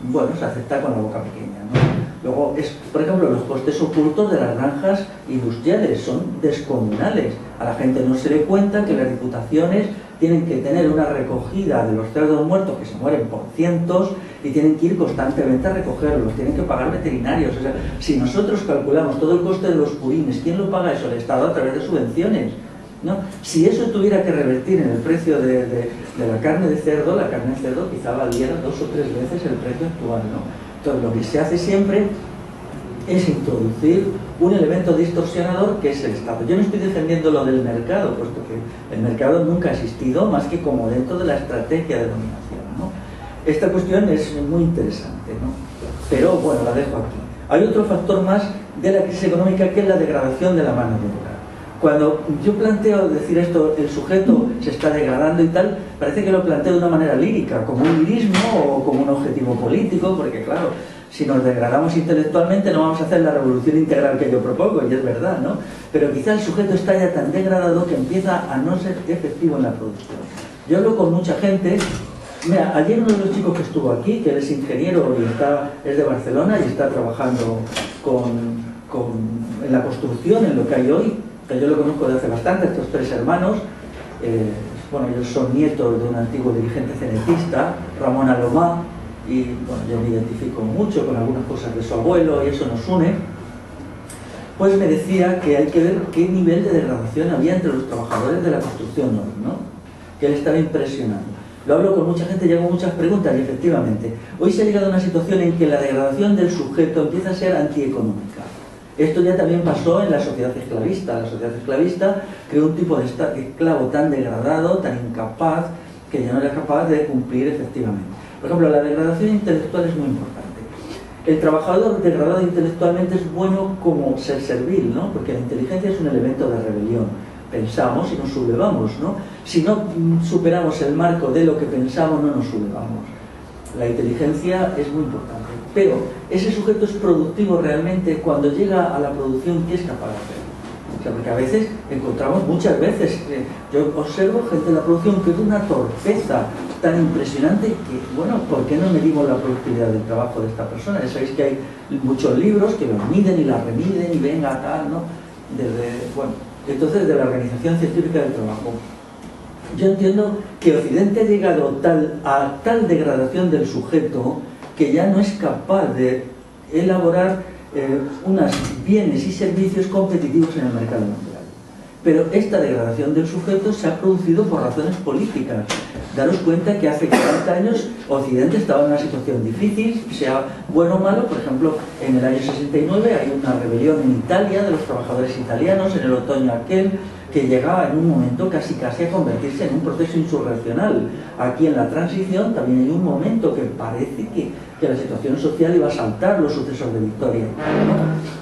bueno, se acepta con la boca pequeña, ¿no? Luego, por ejemplo, los costes ocultos de las granjas industriales son descomunales. A la gente no se le cuenta que las diputaciones tienen que tener una recogida de los cerdos muertos que se mueren por cientos y tienen que ir constantemente a recogerlos, tienen que pagar veterinarios. O sea, si nosotros calculamos todo el coste de los purines, ¿quién lo paga eso? El Estado a través de subvenciones, ¿no? Si eso tuviera que revertir en el precio de la carne de cerdo, la carne de cerdo quizá valiera 2 o 3 veces el precio actual, ¿no? Entonces lo que se hace siempre es introducir un elemento distorsionador que es el Estado. Yo no estoy defendiendo lo del mercado, puesto que el mercado nunca ha existido más que como dentro de la estrategia de dominación, ¿no? Esta cuestión es muy interesante, ¿no? Pero bueno, la dejo aquí. Hay otro factor más de la crisis económica que es la degradación de la mano de obra. Cuando yo planteo decir esto, el sujeto se está degradando y tal, parece que lo planteo de una manera lírica, como un lirismo o como un objetivo político, porque claro, si nos degradamos intelectualmente no vamos a hacer la revolución integral que yo propongo, y es verdad, ¿no? Pero quizá el sujeto está ya tan degradado que empieza a no ser efectivo en la producción. Yo hablo con mucha gente. Mira, ayer uno de los chicos que estuvo aquí, que él es ingeniero y es de Barcelona y está trabajando en la construcción, en lo que hay hoy, que yo lo conozco desde hace bastante, estos 3 hermanos, bueno, ellos son nietos de un antiguo dirigente cenetista, Ramón Alomá, y bueno, yo me identifico mucho con algunas cosas de su abuelo y eso nos une. Pues me decía que hay que ver qué nivel de degradación había entre los trabajadores de la construcción hoy, ¿no? Que él estaba impresionando. Lo hablo con mucha gente, llego muchas preguntas y efectivamente, hoy se ha llegado a una situación en que la degradación del sujeto empieza a ser antieconómica. Esto ya también pasó en la sociedad esclavista. La sociedad esclavista creó un tipo de esclavo tan degradado, tan incapaz, que ya no era capaz de cumplir efectivamente. Por ejemplo, la degradación intelectual es muy importante. El trabajador degradado intelectualmente es bueno como ser servil, ¿no? Porque la inteligencia es un elemento de rebelión. Pensamos y nos sublevamos, ¿no? Si no superamos el marco de lo que pensamos, no nos sublevamos. La inteligencia es muy importante. Pero ese sujeto es productivo realmente cuando llega a la producción, ¿qué es capaz de hacer? O sea, porque a veces encontramos muchas veces, yo observo gente en la producción que es una torpeza tan impresionante que, bueno, ¿por qué no medimos la productividad del trabajo de esta persona? Ya sabéis que hay muchos libros que los miden y la remiden y venga tal, ¿no? Entonces de la Organización Científica del Trabajo. Yo entiendo que Occidente ha llegado a tal degradación del sujeto que ya no es capaz de elaborar unos bienes y servicios competitivos en el mercado mundial. Pero esta degradación del sujeto se ha producido por razones políticas. Daros cuenta que hace 40 años Occidente estaba en una situación difícil, sea bueno o malo. Por ejemplo, en el año 69 hay una rebelión en Italia de los trabajadores italianos, en el otoño aquel, que llegaba en un momento casi a convertirse en un proceso insurreccional. Aquí en la transición también hay un momento que parece que la situación social iba a saltar los sucesos de Victoria, ¿no?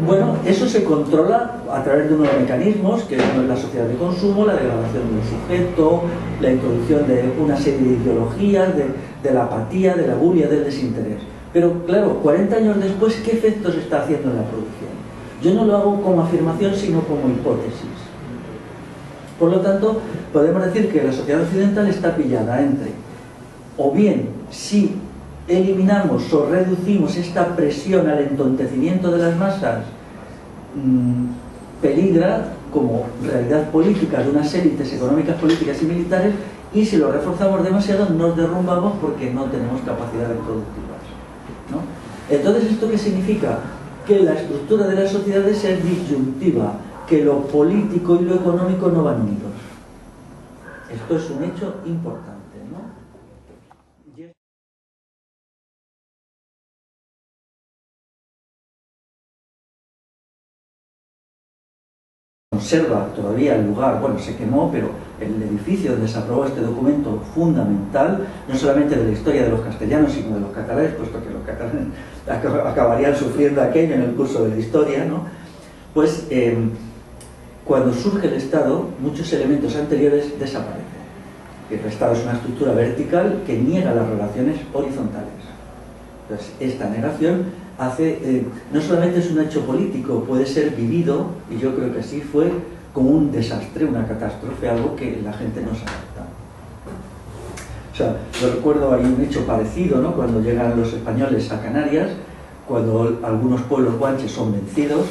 Bueno, eso se controla a través de unos mecanismos que son la sociedad de consumo, la degradación del sujeto, la introducción de una serie de ideologías, de la apatía, de la bulia, del desinterés. Pero claro, 40 años después, ¿qué efectos está haciendo en la producción? Yo no lo hago como afirmación, sino como hipótesis. Por lo tanto, podemos decir que la sociedad occidental está pillada entre, o bien, si eliminamos o reducimos esta presión al entontecimiento de las masas, peligra como realidad política de unas élites económicas, políticas y militares y si lo reforzamos demasiado nos derrumbamos porque no tenemos capacidades productivas, ¿no? Entonces, ¿esto qué significa? Que la estructura de las sociedades es disyuntiva, que lo político y lo económico no van unidos. Esto es un hecho importante, ¿no? Conserva todavía el lugar, bueno, se quemó, pero el edificio donde se aprobó este documento fundamental, no solamente de la historia de los castellanos, sino de los catalanes, puesto que los catalanes acabarían sufriendo aquello en el curso de la historia, ¿no? Pues cuando surge el Estado, muchos elementos anteriores desaparecen. El Estado es una estructura vertical que niega las relaciones horizontales. Entonces, esta negación hace, no solamente es un hecho político, puede ser vivido, y yo creo que así fue, como un desastre, una catástrofe, algo que la gente no se adapta. O sea, yo recuerdo, hay un hecho parecido, ¿no? Cuando llegan los españoles a Canarias, cuando algunos pueblos guanches son vencidos,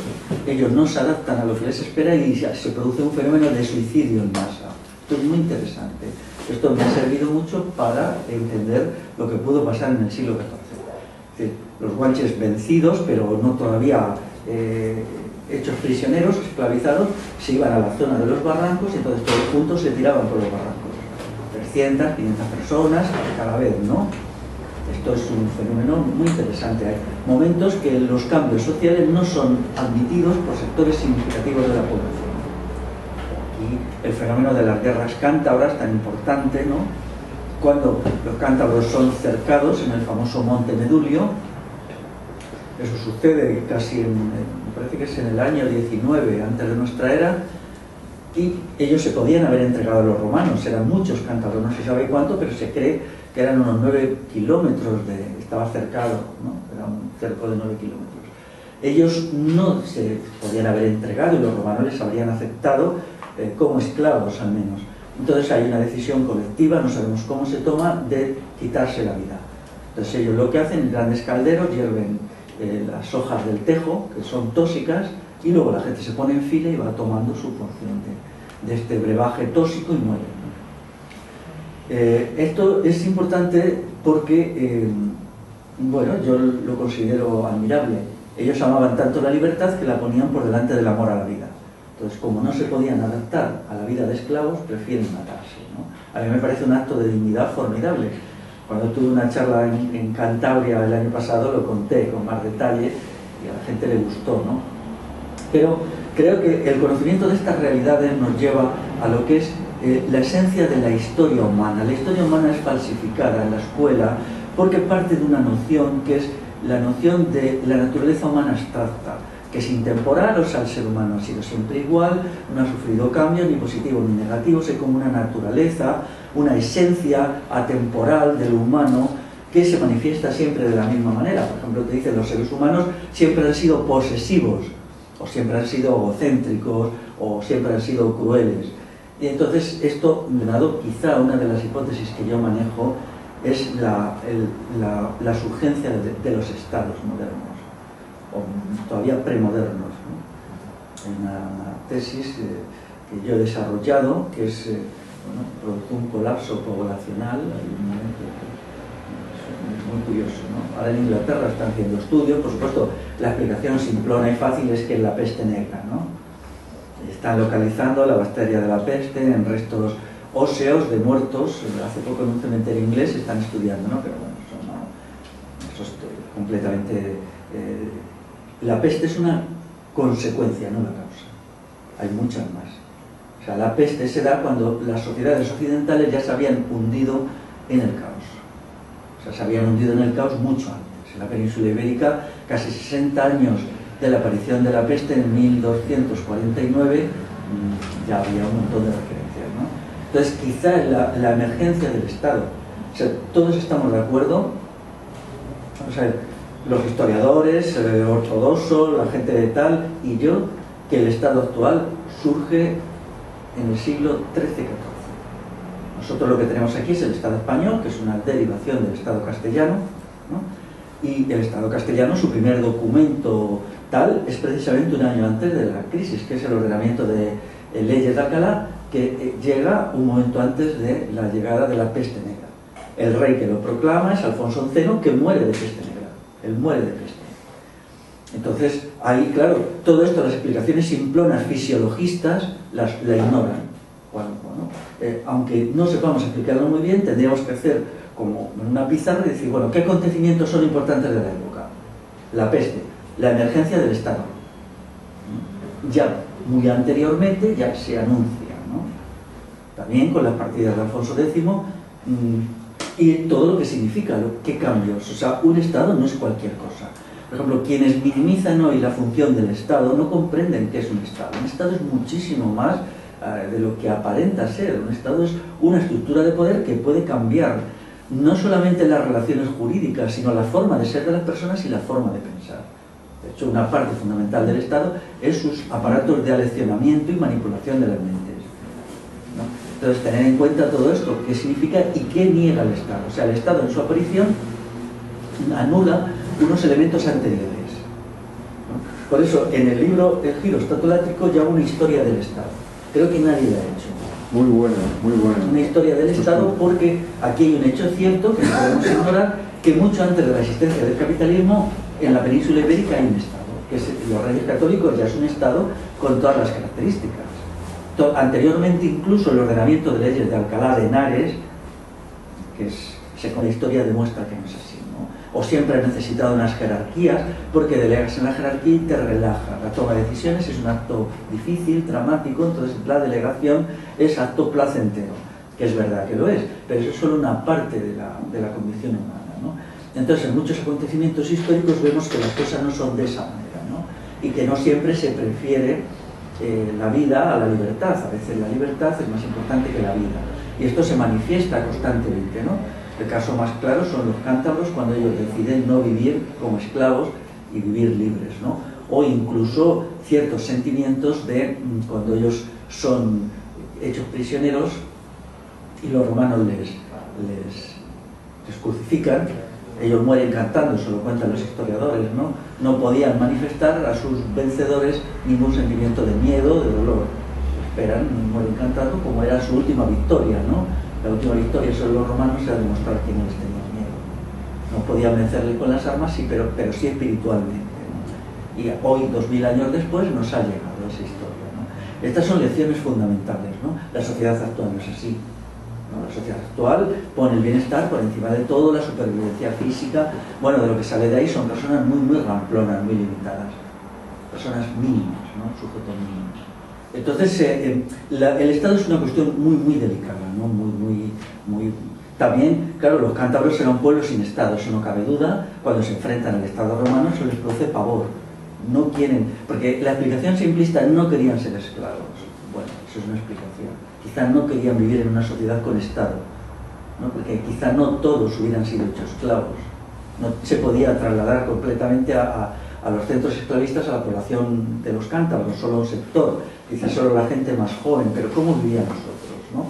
ellos no se adaptan a lo que les espera y se produce un fenómeno de suicidio en masa. Esto es muy interesante. Esto me ha servido mucho para entender lo que pudo pasar en el siglo XIV. Es decir, los guanches vencidos, pero no todavía hechos prisioneros, esclavizados, se iban a la zona de los barrancos y entonces todos juntos se tiraban por los barrancos. 300, 500 personas cada vez, ¿no? Esto es un fenómeno muy interesante. Hay momentos que los cambios sociales no son admitidos por sectores significativos de la población. Y el fenómeno de las guerras cántabras, tan importante, ¿no? Cuando los cántabros son cercados en el famoso Monte Medulio, eso sucede casi me parece que es en el año 19 antes de nuestra era, y ellos se podían haber entregado a los romanos, eran muchos cántabros, no se sabe cuánto, pero se cree que eran unos 9 kilómetros estaba cercado, ¿no? Era un cerco de 9 kilómetros. Ellos no se podían haber entregado y los romanos les habrían aceptado como esclavos al menos. Entonces hay una decisión colectiva, no sabemos cómo se toma, de quitarse la vida. Entonces ellos lo que hacen en grandes calderos, hierven las hojas del tejo, que son tóxicas, y luego la gente se pone en fila y va tomando su porción de este brebaje tóxico y muere, ¿no? Esto es importante porque, bueno, yo lo considero admirable. Ellos amaban tanto la libertad que la ponían por delante del amor a la vida. Entonces, como no se podían adaptar a la vida de esclavos, prefieren matarse, ¿no? A mí me parece un acto de dignidad formidable. Cuando tuve una charla en Cantabria el año pasado, lo conté con más detalle y a la gente le gustó, ¿no? Pero creo que el conocimiento de estas realidades nos lleva a lo que es la esencia de la historia humana. La historia humana es falsificada en la escuela porque parte de una noción que es la noción de la naturaleza humana abstracta, que es intemporal, o sea, el ser humano ha sido siempre igual, no ha sufrido cambios ni positivos ni negativos, es como una naturaleza, una esencia atemporal del humano que se manifiesta siempre de la misma manera. Por ejemplo, te dicen los seres humanos siempre han sido posesivos, o siempre han sido egocéntricos, o siempre han sido crueles. Y entonces esto, dado quizá una de las hipótesis que yo manejo, es la surgencia de los estados modernos, o todavía premodernos, ¿no? Hay una tesis que yo he desarrollado, que es, bueno, produce un colapso poblacional, hay un momento que es muy curioso, ¿no? Ahora en Inglaterra están haciendo estudios, por supuesto, la explicación simplona y fácil es que es la peste negra, ¿no? Están localizando la bacteria de la peste en restos óseos de muertos. Hace poco en un cementerio inglés se están estudiando, ¿no? Pero bueno, eso es completamente... la peste es una consecuencia, no la causa. Hay muchas más. O sea, la peste se da cuando las sociedades occidentales ya se habían hundido en el caos. O sea, se habían hundido en el caos mucho antes. En la península ibérica, casi 60 años de la aparición de la peste, en 1249, ya había un montón de referencias, ¿no? Entonces, quizá la emergencia del Estado. O sea, todos estamos de acuerdo, o sea, los historiadores, ortodoxos, la gente de tal, y yo, que el Estado actual surge en el siglo XIII-XIV. Nosotros lo que tenemos aquí es el Estado español, que es una derivación del Estado castellano, ¿no? Y el Estado castellano, su primer documento tal, es precisamente un año antes de la crisis, que es el ordenamiento de leyes de Alcalá, que llega un momento antes de la llegada de la peste negra. El rey que lo proclama es Alfonso XI, que muere de peste negra. Él muere de peste. Entonces, ahí, claro, todo esto, las explicaciones simplonas fisiologistas, la ignoran. Bueno, aunque no sepamos explicarlo muy bien, tendríamos que hacer como una pizarra y decir, bueno, ¿qué acontecimientos son importantes de la época? La peste, la emergencia del Estado. Ya muy anteriormente ya se anuncia, ¿no? También con las partidas de Alfonso X y todo lo que significa, qué cambios. O sea, un Estado no es cualquier cosa. Por ejemplo, quienes minimizan hoy la función del Estado no comprenden qué es un Estado. Un Estado es muchísimo más de lo que aparenta ser. Un Estado es una estructura de poder que puede cambiar no solamente las relaciones jurídicas, sino la forma de ser de las personas y la forma de pensar. De hecho, una parte fundamental del Estado es sus aparatos de aleccionamiento y manipulación de las mentes, ¿no? Entonces, tener en cuenta todo esto, qué significa y qué niega el Estado. O sea, el Estado en su aparición anula unos elementos anteriores, ¿no? Por eso, en el libro El giro estatolátrico ya una historia del Estado. Creo que nadie la ha hecho. Muy buena, muy buena. Una historia del Estado, porque aquí hay un hecho cierto que no podemos ignorar, que mucho antes de la existencia del capitalismo, en la península ibérica hay un Estado, que es los Reyes Católicos, ya es un Estado con todas las características. Anteriormente, incluso el ordenamiento de leyes de Alcalá de Henares, que la historia demuestra que no es así, ¿no? O siempre ha necesitado unas jerarquías, porque delegas en la jerarquía y te relaja. La toma de decisiones es un acto difícil, dramático, entonces la delegación es acto placentero, que es verdad que lo es, pero eso es solo una parte de la condición humana, ¿no? Entonces, en muchos acontecimientos históricos vemos que las cosas no son de esa manera, ¿no? Y que no siempre se prefiere la vida a la libertad. A veces la libertad es más importante que la vida. Y esto se manifiesta constantemente, ¿no? El caso más claro son los cántabros, cuando ellos deciden no vivir como esclavos y vivir libres, ¿no? O incluso ciertos sentimientos de cuando ellos son hechos prisioneros y los romanos les crucifican. Ellos mueren cantando, eso lo cuentan los historiadores, ¿no? No podían manifestar a sus vencedores ningún sentimiento de miedo, de dolor. Esperan, mueren cantando, como era su última victoria, ¿no? La última victoria sobre los romanos era demostrar que no les tenían miedo. No podían vencerles con las armas, sí, pero sí espiritualmente, ¿no? Y hoy, 2000 años después, nos ha llegado esa historia, ¿no? Estas son lecciones fundamentales, ¿no? La sociedad actual no es así. ¿No? La sociedad actual pone el bienestar por encima de todo, la supervivencia física. Bueno, de lo que sale de ahí son personas muy ramplonas, muy limitadas, personas mínimas, ¿no? Sujetos mínimos. Entonces, el Estado es una cuestión muy delicada, ¿no? Muy. También, claro, los cántabros eran un pueblo sin Estado, eso no cabe duda. Cuando se enfrentan al Estado romano, eso les produce pavor. No quieren, porque la explicación simplista, no querían ser esclavos. Bueno, eso es una explicación. Quizá no querían vivir en una sociedad con Estado, ¿no? Porque quizá no todos hubieran sido hechos esclavos. No se podía trasladar completamente a los centros esclavistas a la población de los cántabros, solo un sector, quizá solo la gente más joven, pero ¿cómo vivían nosotros, ¿no?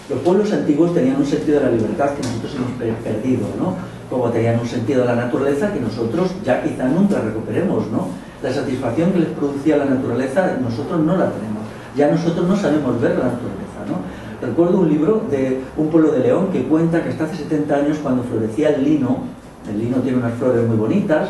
Los pueblos antiguos tenían un sentido de la libertad que nosotros hemos perdido, ¿no? Como tenían un sentido de la naturaleza que nosotros ya quizá nunca recuperemos, ¿no? La satisfacción que les producía la naturaleza nosotros no la tenemos, ya nosotros no sabemos ver la naturaleza, ¿no? Recuerdo un libro de un pueblo de León que cuenta que hasta hace 70 años, cuando florecía el lino tiene unas flores muy bonitas,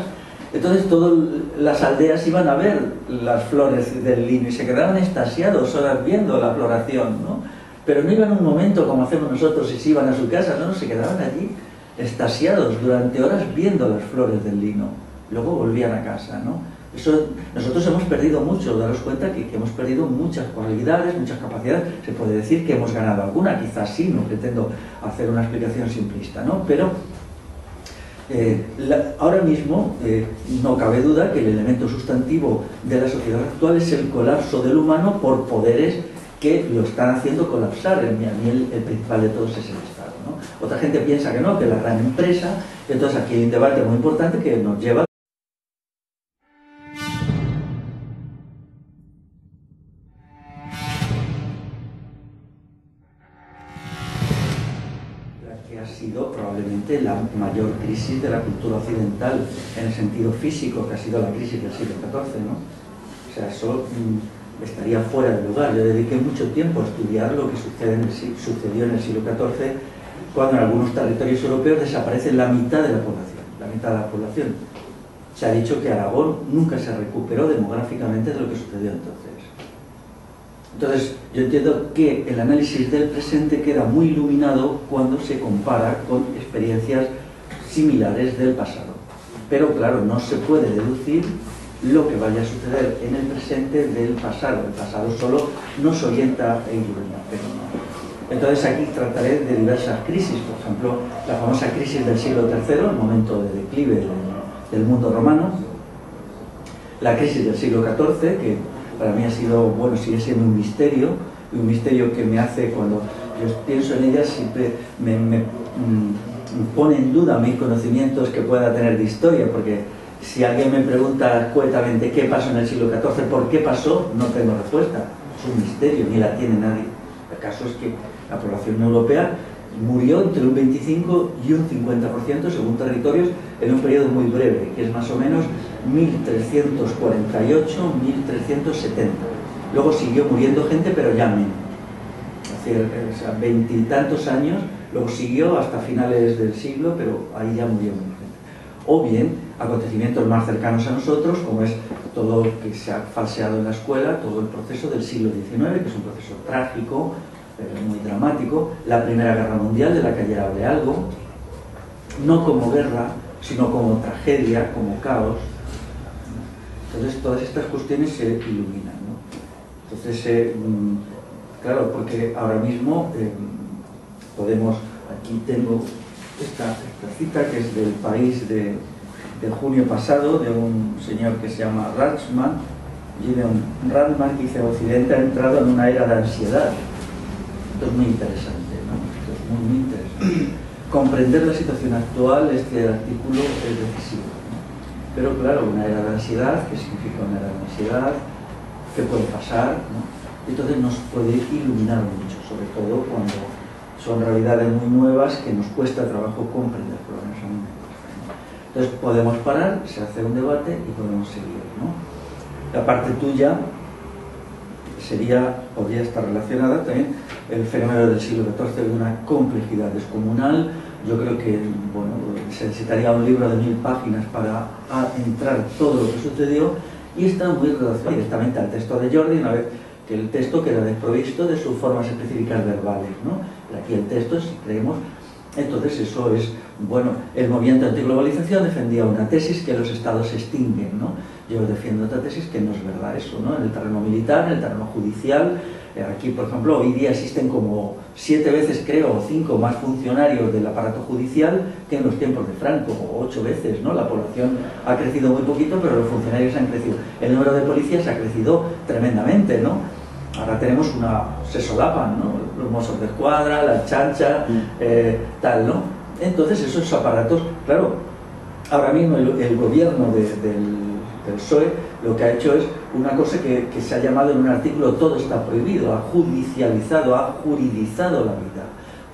entonces todas las aldeas iban a ver las flores del lino y se quedaban extasiados horas viendo la floración, ¿no? Pero no iban un momento como hacemos nosotros y se iban a su casa, no, se quedaban allí extasiados durante horas viendo las flores del lino, luego volvían a casa, ¿no? Eso, nosotros hemos perdido mucho, daros cuenta que hemos perdido muchas cualidades, muchas capacidades. Se puede decir que hemos ganado alguna, quizás sí, no pretendo hacer una explicación simplista, ¿no? Pero ahora mismo no cabe duda que el elemento sustantivo de la sociedad actual es el colapso del humano por poderes que lo están haciendo colapsar. A mí el principal de todos es el Estado, ¿no? Otra gente piensa que no, que la gran empresa. Entonces aquí hay un debate muy importante que nos lleva ha sido probablemente la mayor crisis de la cultura occidental en el sentido físico, que ha sido la crisis del siglo XIV, ¿no? O sea, eso estaría fuera de lugar. Yo dediqué mucho tiempo a estudiar lo que sucedió en el siglo XIV, cuando en algunos territorios europeos desaparece la mitad de la población. La mitad de la población. Se ha dicho que Aragón nunca se recuperó demográficamente de lo que sucedió entonces. Entonces, yo entiendo que el análisis del presente queda muy iluminado cuando se compara con experiencias similares del pasado. Pero claro, no se puede deducir lo que vaya a suceder en el presente del pasado. El pasado solo nos orienta e ilumina, pero no. Entonces aquí trataré de diversas crisis, por ejemplo, la famosa crisis del siglo III, el momento de declive del mundo romano, la crisis del siglo XIV, que para mí ha sido, bueno, sigue siendo un misterio que me hace, cuando yo pienso en ella, siempre me pone en duda mis conocimientos que pueda tener de historia, porque si alguien me pregunta escuetamente qué pasó en el siglo XIV, por qué pasó, no tengo respuesta. Es un misterio, ni la tiene nadie. El caso es que la población europea murió entre un 25 y un 50% según territorios en un periodo muy breve, que es más o menos 1348-1370. Luego siguió muriendo gente, pero ya menos. O sea, 20 y tantos años, luego siguió hasta finales del siglo, pero ahí ya murió menos gente. O bien, acontecimientos más cercanos a nosotros, como es todo lo que se ha falseado en la escuela, todo el proceso del siglo XIX, que es un proceso trágico, muy dramático, la Primera Guerra Mundial, de la que ayer hablé algo, no como guerra, sino como tragedia, como caos. Entonces todas estas cuestiones se iluminan, ¿no? Entonces, claro, porque ahora mismo podemos, aquí tengo esta cita que es del País de junio pasado, de un señor que se llama Ratchman, Gideon Ratchman, que dice: Occidente ha entrado en una era de ansiedad. Esto es muy interesante, ¿no? Esto es muy interesante. Comprender la situación actual, este artículo es decisivo, ¿no? Pero claro, una era de ansiedad, ¿qué significa una era de ansiedad? ¿Qué puede pasar, ¿no? Entonces nos puede iluminar mucho, sobre todo cuando son realidades muy nuevas que nos cuesta trabajo comprender, por lo menos a mí me cuesta, ¿no? Entonces podemos parar, se hace un debate y podemos seguir, ¿no? La parte tuya podría estar relacionada también el fenómeno del siglo XIV de una complejidad descomunal. Yo creo que, bueno, se necesitaría un libro de 1000 páginas para entrar todo lo que sucedió, y está muy relacionado directamente al texto de Jordi, una vez que el texto queda desprovisto de sus formas específicas verbales, ¿no? Pero aquí el texto, si creemos, entonces eso es, bueno, el movimiento antiglobalización defendía una tesis que los estados se extinguen, ¿no? Yo defiendo otra tesis que no es verdad eso, ¿no? En el terreno militar, en el terreno judicial, aquí, por ejemplo, hoy día existen como 7 veces, creo, o 5 más funcionarios del aparato judicial que en los tiempos de Franco, o 8 veces, ¿no? La población ha crecido muy poquito, pero los funcionarios han crecido. El número de policías ha crecido tremendamente, ¿no? Ahora tenemos se solapan, ¿no? Los mozos de escuadra, la chancha, tal, ¿no? Entonces esos aparatos, claro, ahora mismo el gobierno del PSOE lo que ha hecho es una cosa que se ha llamado en un artículo: todo está prohibido, ha judicializado, ha juridizado la vida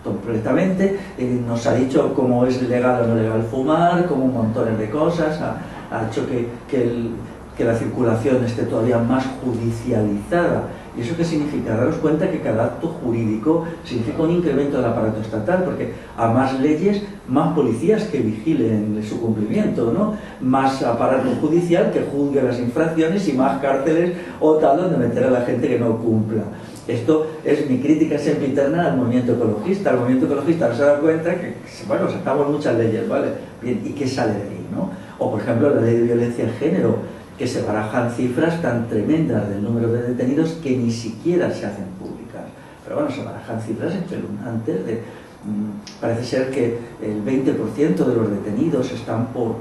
completamente, nos ha dicho cómo es legal o no legal fumar, como un montón de cosas, ha hecho que la circulación esté todavía más judicializada. ¿Y eso qué significa? Daros cuenta que cada acto jurídico significa un incremento del aparato estatal, porque a más leyes, más policías que vigilen su cumplimiento, ¿no? Más aparato judicial que juzgue las infracciones y más cárceles o tal donde meter a la gente que no cumpla. Esto es mi crítica sempiterna al movimiento ecologista. El movimiento ecologista no se da cuenta que, bueno, sacamos muchas leyes, ¿vale? Bien, ¿y qué sale de ahí, no? O, por ejemplo, la ley de violencia de género, que se barajan cifras tan tremendas del número de detenidos que ni siquiera se hacen públicas. Pero bueno, se barajan cifras espeluznantes. Parece ser que el 20% de los detenidos están por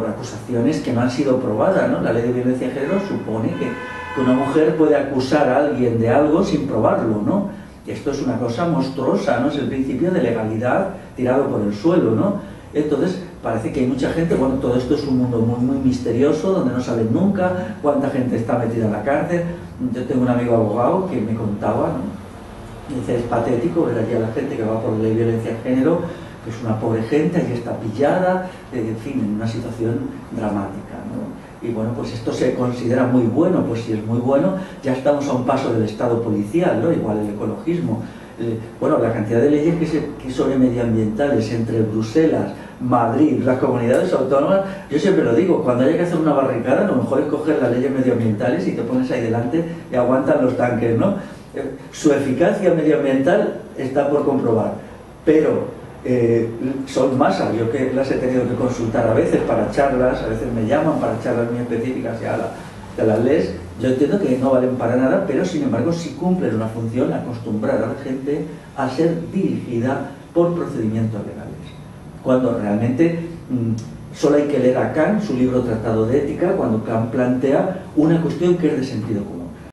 acusaciones que no han sido probadas, ¿no? La ley de violencia de género supone que una mujer puede acusar a alguien de algo sin probarlo, ¿no? Y esto es una cosa monstruosa, ¿no? Es el principio de legalidad tirado por el suelo, ¿no? Entonces, parece que hay mucha gente, bueno, todo esto es un mundo muy, muy misterioso, donde no saben nunca cuánta gente está metida en la cárcel. Yo tengo un amigo abogado que me contaba, ¿no? Dice: es patético ver aquí a la gente que va por ley de violencia de género, que es una pobre gente, allí está pillada, en fin, en una situación dramática, ¿no? y bueno, pues esto se considera muy bueno. Pues si es muy bueno, ya estamos a un paso del Estado policial, ¿no? Igual el ecologismo. Bueno, la cantidad de leyes que son medioambientales entre Bruselas, Madrid, las comunidades autónomas, yo siempre lo digo, cuando haya que hacer una barricada, lo mejor es coger las leyes medioambientales y te pones ahí delante y aguantan los tanques, ¿no? Su eficacia medioambiental está por comprobar, pero son masas. Yo que las he tenido que consultar a veces para charlas, a veces me llaman para charlas muy específicas y ala, te las lees. Yo entiendo que no valen para nada, pero sin embargo sí cumplen una función: acostumbrar a la gente a ser dirigida por procedimientos legales. Cuando realmente solo hay que leer a Kant, su libro Tratado de Ética, cuando Kant plantea una cuestión que es de sentido común.